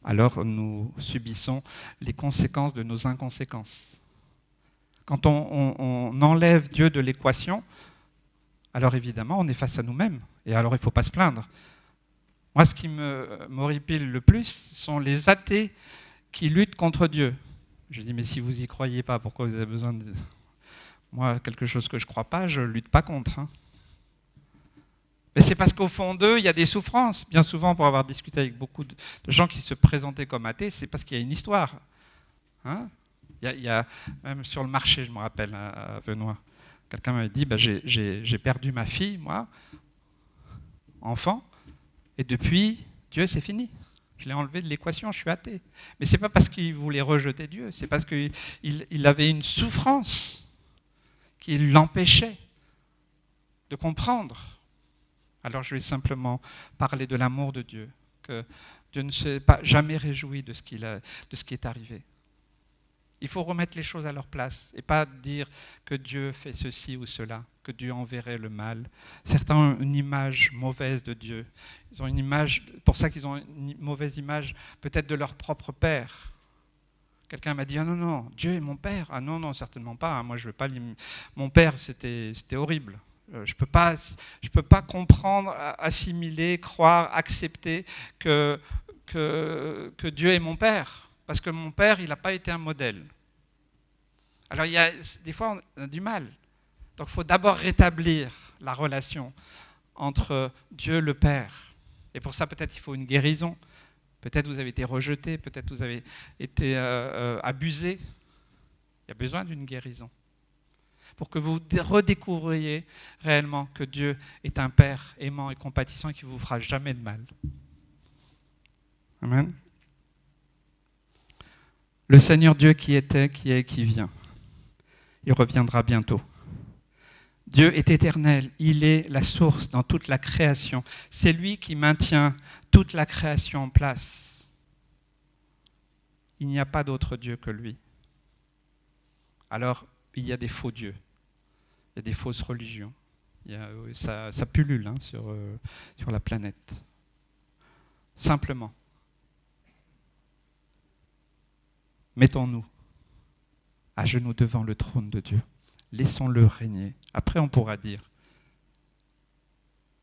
alors nous subissons les conséquences de nos inconséquences. Quand on enlève Dieu de l'équation, alors évidemment, on est face à nous-mêmes. Et alors, il ne faut pas se plaindre. Moi, ce qui m'horripile le plus sont les athées qui luttent contre Dieu. Je dis, mais si vous n'y croyez pas, pourquoi vous avez besoin de... Moi, quelque chose que je ne crois pas, je ne lutte pas contre. Hein. Mais c'est parce qu'au fond d'eux, il y a des souffrances. Bien souvent, pour avoir discuté avec beaucoup de gens qui se présentaient comme athées, c'est parce qu'il y a une histoire. Hein, il y a, même sur le marché, je me rappelle, à Venoy, quelqu'un m'avait dit, j'ai perdu ma fille, moi, enfant, et depuis, Dieu, c'est fini. Je l'ai enlevé de l'équation, je suis athée. Mais ce n'est pas parce qu'il voulait rejeter Dieu, c'est parce qu'il avait une souffrance qui l'empêchait de comprendre. Alors je vais simplement parler de l'amour de Dieu, que Dieu ne s'est pas jamais réjoui de ce qui est arrivé. Il faut remettre les choses à leur place et pas dire que Dieu fait ceci ou cela, que Dieu enverrait le mal. Certains ont une image mauvaise de Dieu. Ils ont une image, pour ça qu'ils ont une mauvaise image peut-être de leur propre père. Quelqu'un m'a dit, ah non, non, Dieu est mon père. Ah non, non, certainement pas. Moi, je veux pas. Mon père, c'était horrible. Je peux pas comprendre, assimiler, croire, accepter que Dieu est mon père. Parce que mon père, il n'a pas été un modèle. Alors, des fois, on a du mal. Donc, il faut d'abord rétablir la relation entre Dieu, le Père. Et pour ça, peut-être il faut une guérison. Peut-être vous avez été rejeté, peut-être vous avez été abusé. Il y a besoin d'une guérison. Pour que vous redécouvriez réellement que Dieu est un Père aimant et compatissant qui ne vous fera jamais de mal. Amen. Le Seigneur Dieu qui était, qui est, qui vient. Il reviendra bientôt. Dieu est éternel, il est la source dans toute la création. C'est lui qui maintient toute la création en place. Il n'y a pas d'autre Dieu que lui. Alors, il y a des faux dieux, il y a des fausses religions. Ça pullule sur la planète. Simplement. Mettons-nous à genoux devant le trône de Dieu. Laissons-le régner. Après, on pourra dire.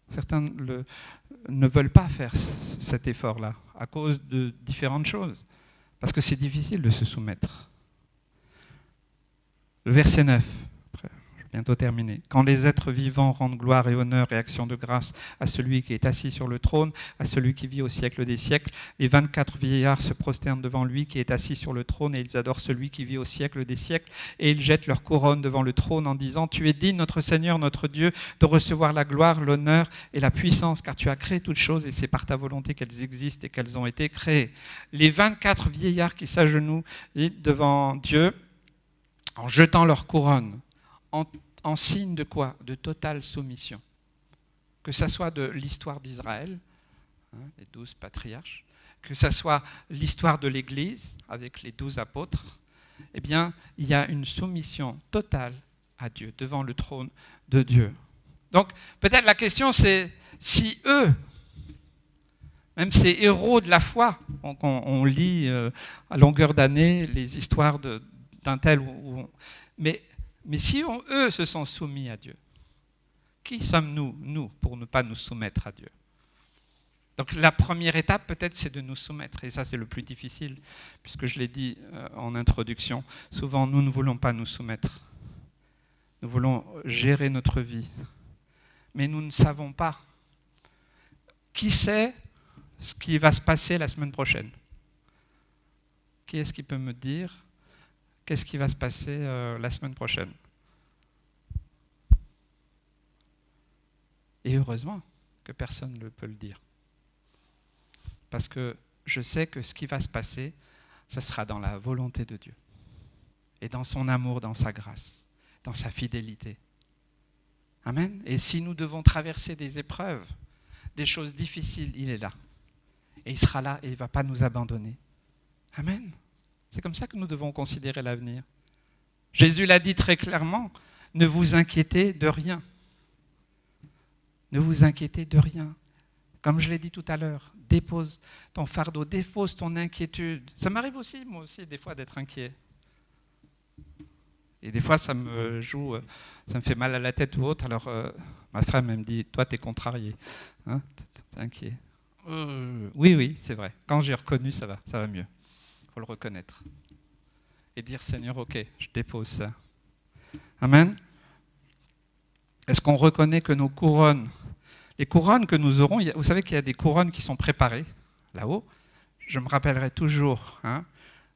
Certains ne veulent pas faire cet effort-là à cause de différentes choses. Parce que c'est difficile de se soumettre. Le verset 9. Après, je vais bientôt terminer. Quand les êtres vivants rendent gloire et honneur et action de grâce à celui qui est assis sur le trône, à celui qui vit au siècle des siècles, les 24 vieillards se prosternent devant lui qui est assis sur le trône et ils adorent celui qui vit au siècle des siècles et ils jettent leur couronne devant le trône en disant « Tu es digne, notre Seigneur, notre Dieu, de recevoir la gloire, l'honneur et la puissance, car tu as créé toutes choses et c'est par ta volonté qu'elles existent et qu'elles ont été créées. » Les 24 vieillards qui s'agenouillent devant Dieu, en jetant leur couronne, en signe de quoi? De totale soumission. Que ça soit de l'histoire d'Israël, les 12 patriarches, que ça soit l'histoire de l'Église, avec les 12 apôtres, eh bien, il y a une soumission totale à Dieu, devant le trône de Dieu. Donc, peut-être la question c'est, si eux, même ces héros de la foi, on lit à longueur d'année les histoires d'un tel, mais si eux se sont soumis à Dieu, qui sommes-nous, nous, pour ne pas nous soumettre à Dieu? Donc la première étape, peut-être, c'est de nous soumettre. Et ça, c'est le plus difficile, puisque je l'ai dit en introduction. Souvent, nous ne voulons pas nous soumettre. Nous voulons gérer notre vie. Mais nous ne savons pas. Qui sait ce qui va se passer la semaine prochaine? Qui est-ce qui peut me dire qu'est-ce qui va se passer la semaine prochaine? Et heureusement que personne ne peut le dire. Parce que je sais que ce qui va se passer, ce sera dans la volonté de Dieu. Et dans son amour, dans sa grâce, dans sa fidélité. Amen. Et si nous devons traverser des épreuves, des choses difficiles, il est là. Et il sera là et il ne va pas nous abandonner. Amen. C'est comme ça que nous devons considérer l'avenir. Jésus l'a dit très clairement, ne vous inquiétez de rien. Ne vous inquiétez de rien. Comme je l'ai dit tout à l'heure, dépose ton fardeau, dépose ton inquiétude. Ça m'arrive aussi, moi aussi, des fois, d'être inquiet. Et des fois, ça me fait mal à la tête ou autre. Alors, ma femme, elle me dit, toi, t'es contrarié. Hein, t'es inquiet. Oui, c'est vrai. Quand j'ai reconnu, ça va mieux. Il faut le reconnaître. Et dire, Seigneur, ok, je dépose ça. Amen. Est-ce qu'on reconnaît que nos couronnes, les couronnes que nous aurons, vous savez qu'il y a des couronnes qui sont préparées, là-haut. Je me rappellerai toujours, hein,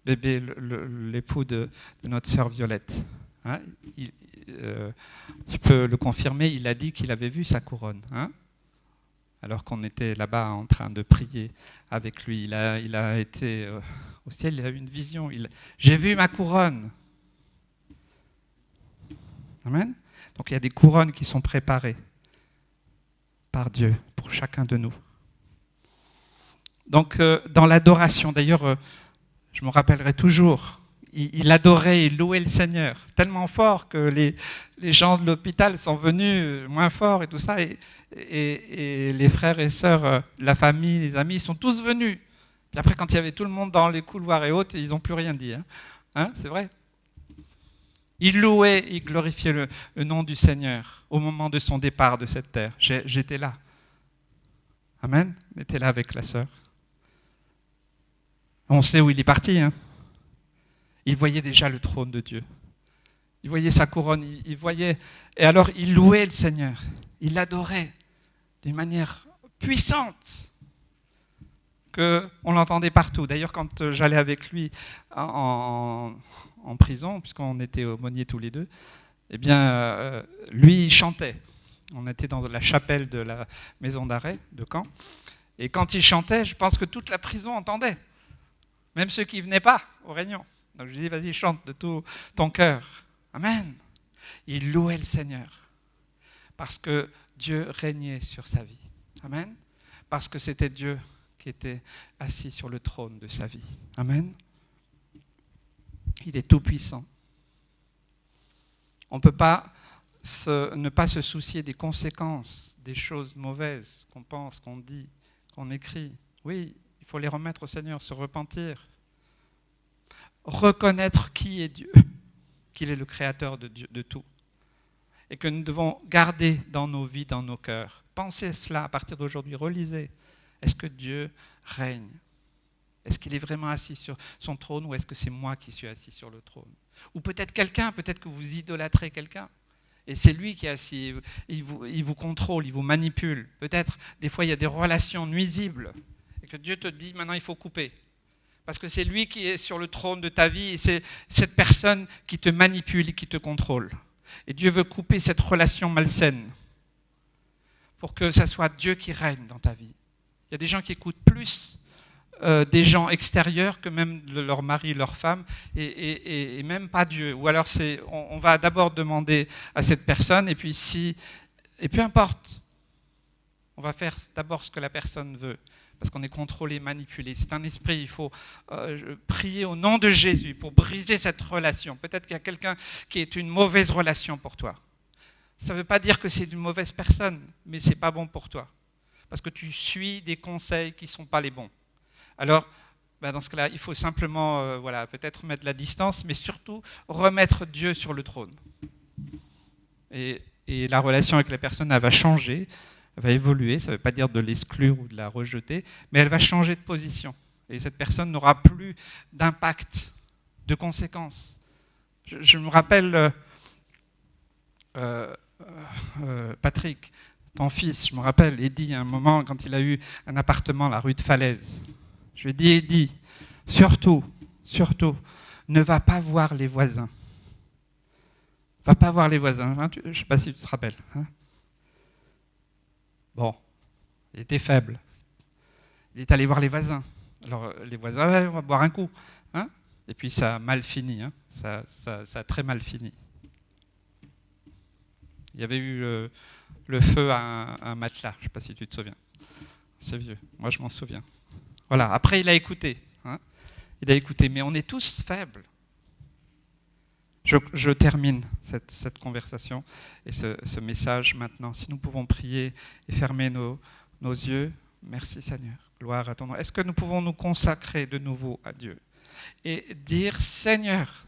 bébé, l'époux de notre sœur Violette. Hein, tu peux le confirmer, il a dit qu'il avait vu sa couronne. Hein, alors qu'on était là-bas en train de prier avec lui. Il a été au ciel, il a eu une vision. J'ai vu ma couronne. Amen. Donc il y a des couronnes qui sont préparées par Dieu pour chacun de nous. Donc dans l'adoration, d'ailleurs, je me rappellerai toujours, il adorait et louait le Seigneur, tellement fort que les gens de l'hôpital sont venus moins forts et tout ça, et les frères et sœurs, la famille, les amis, ils sont tous venus. Puis après, quand il y avait tout le monde dans les couloirs et autres, ils n'ont plus rien dit. Hein, c'est vrai. Il louait et glorifiait le nom du Seigneur au moment de son départ de cette terre. J'étais là. Amen. J'étais là avec la sœur. On sait où il est parti. Hein. Il voyait déjà le trône de Dieu. Il voyait sa couronne. Il voyait. Et alors, il louait le Seigneur. Il l'adorait d'une manière puissante. On l'entendait partout. D'ailleurs, quand j'allais avec lui en prison, puisqu'on était aumôniers tous les deux, eh bien, lui, il chantait. On était dans la chapelle de la maison d'arrêt de Caen. Et quand il chantait, je pense que toute la prison entendait. Même ceux qui ne venaient pas aux réunions. Donc je lui dis, vas-y, chante de tout ton cœur. Amen. Il louait le Seigneur. Parce que Dieu régnait sur sa vie. Amen. Parce que c'était Dieu qui était assis sur le trône de sa vie. Amen. Il est tout puissant. On ne peut pas ne pas se soucier des conséquences des choses mauvaises qu'on pense, qu'on dit, qu'on écrit. Oui, il faut les remettre au Seigneur, se repentir. Reconnaître qui est Dieu, qu'il est le créateur de tout. Et que nous devons garder dans nos vies, dans nos cœurs. Pensez cela à partir d'aujourd'hui, relisez. Est-ce que Dieu règne ? Est-ce qu'il est vraiment assis sur son trône ou est-ce que c'est moi qui suis assis sur le trône ? Ou peut-être peut-être que vous idolâtrez quelqu'un. Et c'est lui qui est assis, il vous contrôle, il vous manipule. Peut-être, des fois, il y a des relations nuisibles. Et que Dieu te dit, maintenant, il faut couper. Parce que c'est lui qui est sur le trône de ta vie et c'est cette personne qui te manipule et qui te contrôle. Et Dieu veut couper cette relation malsaine pour que ça soit Dieu qui règne dans ta vie. Il y a des gens qui écoutent plus des gens extérieurs que même leur mari, leur femme, et même pas Dieu. Ou alors on va d'abord demander à cette personne, et peu importe, on va faire d'abord ce que la personne veut, parce qu'on est contrôlé, manipulé. C'est un esprit, il faut prier au nom de Jésus pour briser cette relation. Peut-être qu'il y a quelqu'un qui est une mauvaise relation pour toi. Ça ne veut pas dire que c'est une mauvaise personne, mais ce n'est pas bon pour toi. Parce que tu suis des conseils qui ne sont pas les bons. Alors, dans ce cas-là, il faut simplement peut-être mettre la distance, mais surtout remettre Dieu sur le trône. Et la relation avec la personne, elle va changer, elle va évoluer. Ça ne veut pas dire de l'exclure ou de la rejeter, mais elle va changer de position. Et cette personne n'aura plus d'impact, de conséquences. Je me rappelle, Patrick, ton fils, je me rappelle, Eddy, à un moment, quand il a eu un appartement, la rue de Falaise, je lui ai dit, Eddy, surtout, ne va pas voir les voisins. Va pas voir les voisins. Hein, je ne sais pas si tu te rappelles. Hein. Bon, il était faible. Il est allé voir les voisins. Alors, les voisins, on va boire un coup. Hein. Et puis, ça a mal fini. Hein. Ça a très mal fini. Il y avait eu le feu à un matelas. Je ne sais pas si tu te souviens. C'est vieux. Moi, je m'en souviens. Voilà. Après, il a écouté. Hein. Il a écouté. Mais on est tous faibles. Je termine cette conversation et ce message maintenant. Si nous pouvons prier et fermer nos yeux, Merci Seigneur. Gloire à ton nom. Est-ce que nous pouvons nous consacrer de nouveau à Dieu et dire, Seigneur,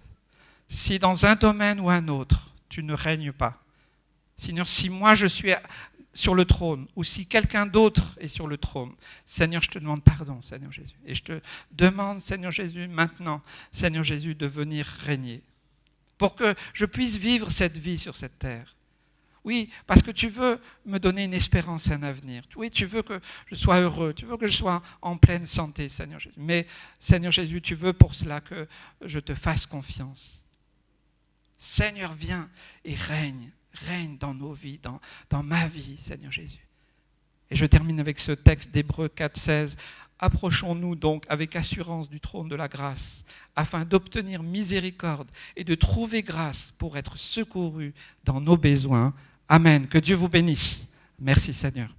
si dans un domaine ou un autre, tu ne règnes pas, Seigneur, si moi je suis sur le trône ou si quelqu'un d'autre est sur le trône, Seigneur, je te demande pardon, Seigneur Jésus. Et je te demande, Seigneur Jésus, maintenant, Seigneur Jésus, de venir régner pour que je puisse vivre cette vie sur cette terre. Oui, parce que tu veux me donner une espérance et un avenir. Oui, tu veux que je sois heureux, tu veux que je sois en pleine santé, Seigneur Jésus. Mais, Seigneur Jésus, tu veux pour cela que je te fasse confiance. Seigneur, viens et règne dans nos vies, dans ma vie, Seigneur Jésus. Et je termine avec ce texte d'Hébreux 4,16. Approchons-nous donc avec assurance du trône de la grâce, afin d'obtenir miséricorde et de trouver grâce pour être secourus dans nos besoins. Amen. Que Dieu vous bénisse. Merci Seigneur.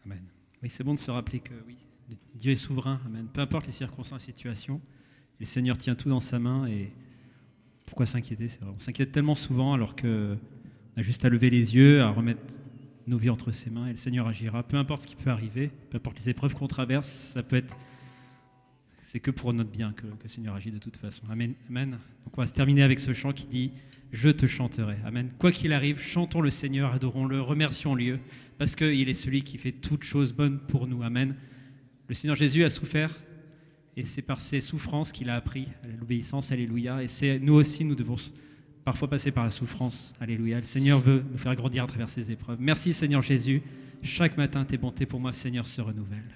Amen. Oui, c'est bon de se rappeler que oui, Dieu est souverain. Amen. Peu importe les circonstances et situations, le Seigneur tient tout dans sa main. Et pourquoi s'inquiéter? C'est vrai. On s'inquiète tellement souvent alors qu'on a juste à lever les yeux, à remettre nos vies entre ses mains et le Seigneur agira. Peu importe ce qui peut arriver, peu importe les épreuves qu'on traverse, c'est que pour notre bien que le Seigneur agit de toute façon. Amen. Amen. Donc on va se terminer avec ce chant qui dit « Je te chanterai ». Amen. Quoi qu'il arrive, chantons le Seigneur, adorons-le, remercions-le, parce qu'il est celui qui fait toutes choses bonnes pour nous. Amen. Le Seigneur Jésus a souffert et c'est par ses souffrances qu'il a appris l'obéissance. Alléluia. Et c'est nous aussi, nous devons parfois passer par la souffrance. Alléluia. Le Seigneur veut nous faire grandir à travers ces épreuves. Merci Seigneur Jésus. Chaque matin, tes bontés pour moi, Seigneur, se renouvellent.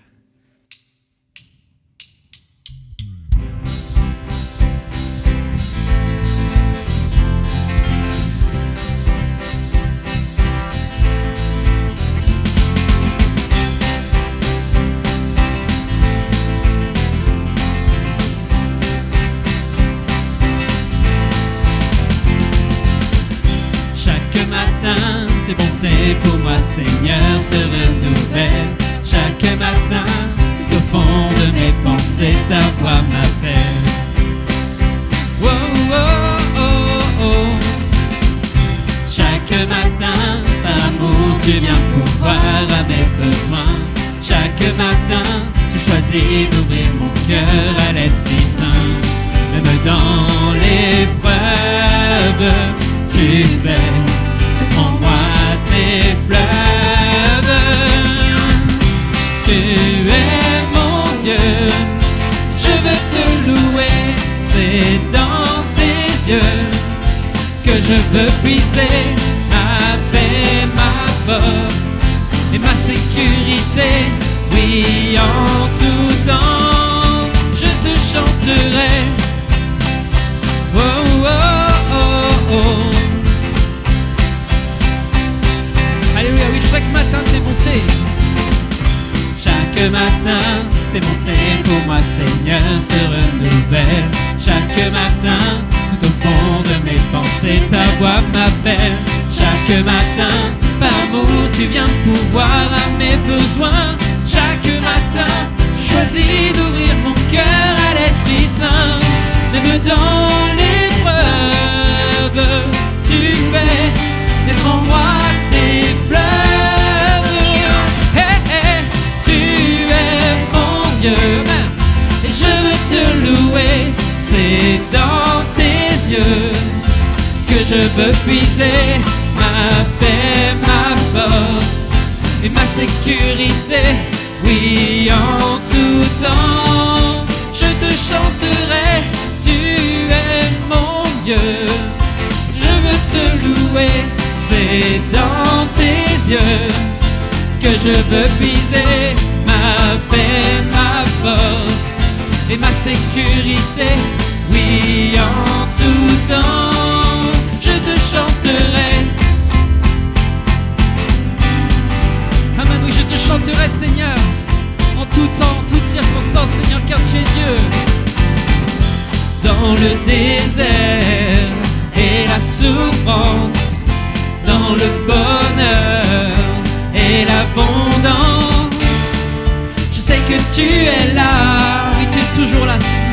Tes bontés pour moi, Seigneur, se renouvellent. Chaque matin, tout au fond de mes pensées, ta voix m'appelle. Oh, oh, oh, oh. Chaque matin, par amour, tu viens pourvoir à mes besoins. Chaque matin, tu choisis d'ouvrir mon cœur à l'Esprit Saint. Même dans l'épreuve, tu fais en moi tes fleuves. Tu es mon Dieu, je veux te louer. C'est dans tes yeux que je veux puiser ma paix, ma force et ma sécurité. Oui, en tout temps, je te chanterai. Oh, oh, oh, oh. Alléluia, oui, chaque matin tes bontés. Chaque matin tes bontés pour moi, Seigneur, se renouvellent. Chaque matin, tout au fond de mes pensées, ta voix m'appelle. Chaque matin, par amour, tu viens pourvoir à mes besoins. Chaque matin, choisis d'ouvrir mon cœur à l'Esprit Saint. Même dans l'épreuve, tu fais naître en moi tes fleurs. Hey, hey, tu es mon Dieu et je veux te louer. C'est dans tes yeux que je veux puiser ma paix, ma force et ma sécurité. Oui, en tout temps, je te chanterai. Tu es mon Dieu, je veux te louer. C'est dans tes yeux que je veux puiser ma paix, ma force et ma sécurité. Oui, en tout temps, je te chanterai. Amen, oui, je te chanterai, Seigneur, en tout temps, en toutes circonstances, Seigneur, car tu es Dieu. Dans le désert et la souffrance, dans le bonheur et l'abondance, je sais que tu es là, oui, tu es toujours là, Seigneur.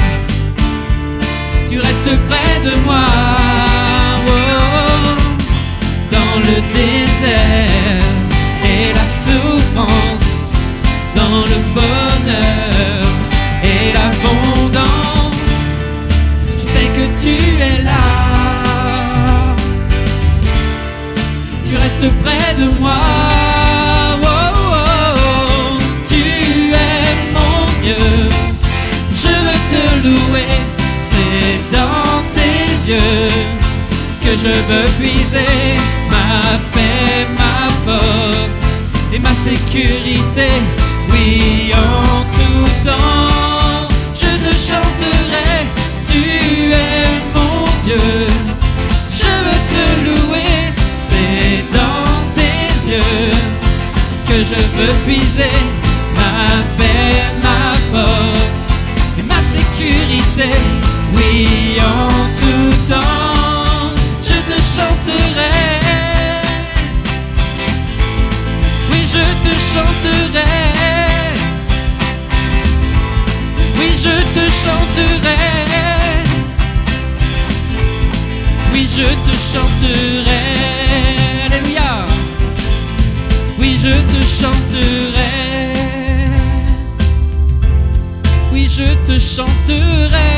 Tu restes près de moi, oh, dans le désert et la souffrance, bonheur et l'abondance. Je sais que tu es là, tu restes près de moi. Oh, oh, oh. Tu es mon Dieu, je veux te louer. C'est dans tes yeux que je veux puiser ma paix, ma force et ma sécurité. Oui, en tout temps, je te chanterai. Tu es mon Dieu, je veux te louer. C'est dans tes yeux que je veux puiser ma paix, ma force et ma sécurité. Oui, en tout temps, je te chanterai. Oui, je te chanterai. Oui, je te chanterai. Oui, je te chanterai. Alléluia. Oui, je te chanterai. Oui, je te chanterai.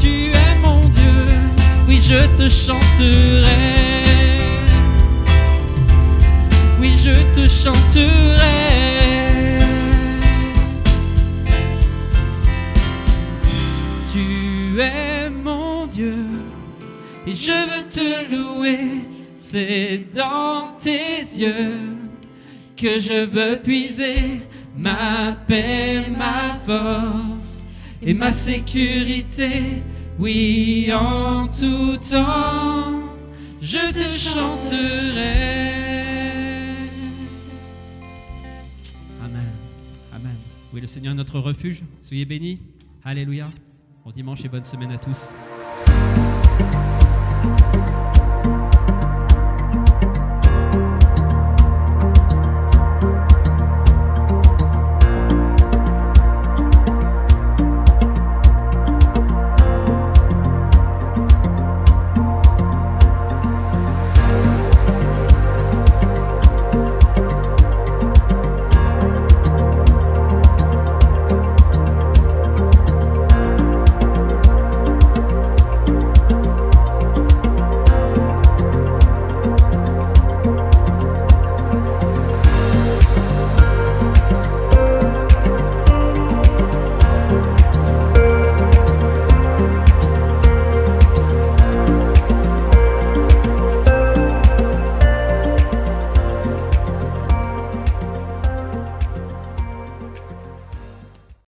Tu es mon Dieu. Oui, je te chanterai. Oui, je te chanterai. Tu es mon Dieu et je veux te louer. C'est dans tes yeux que je veux puiser ma paix, ma force et ma sécurité. Oui, en tout temps, je te chanterai. Amen. Amen. Oui, le Seigneur est notre refuge. Soyez bénis. Alléluia. Bon dimanche et bonne semaine à tous.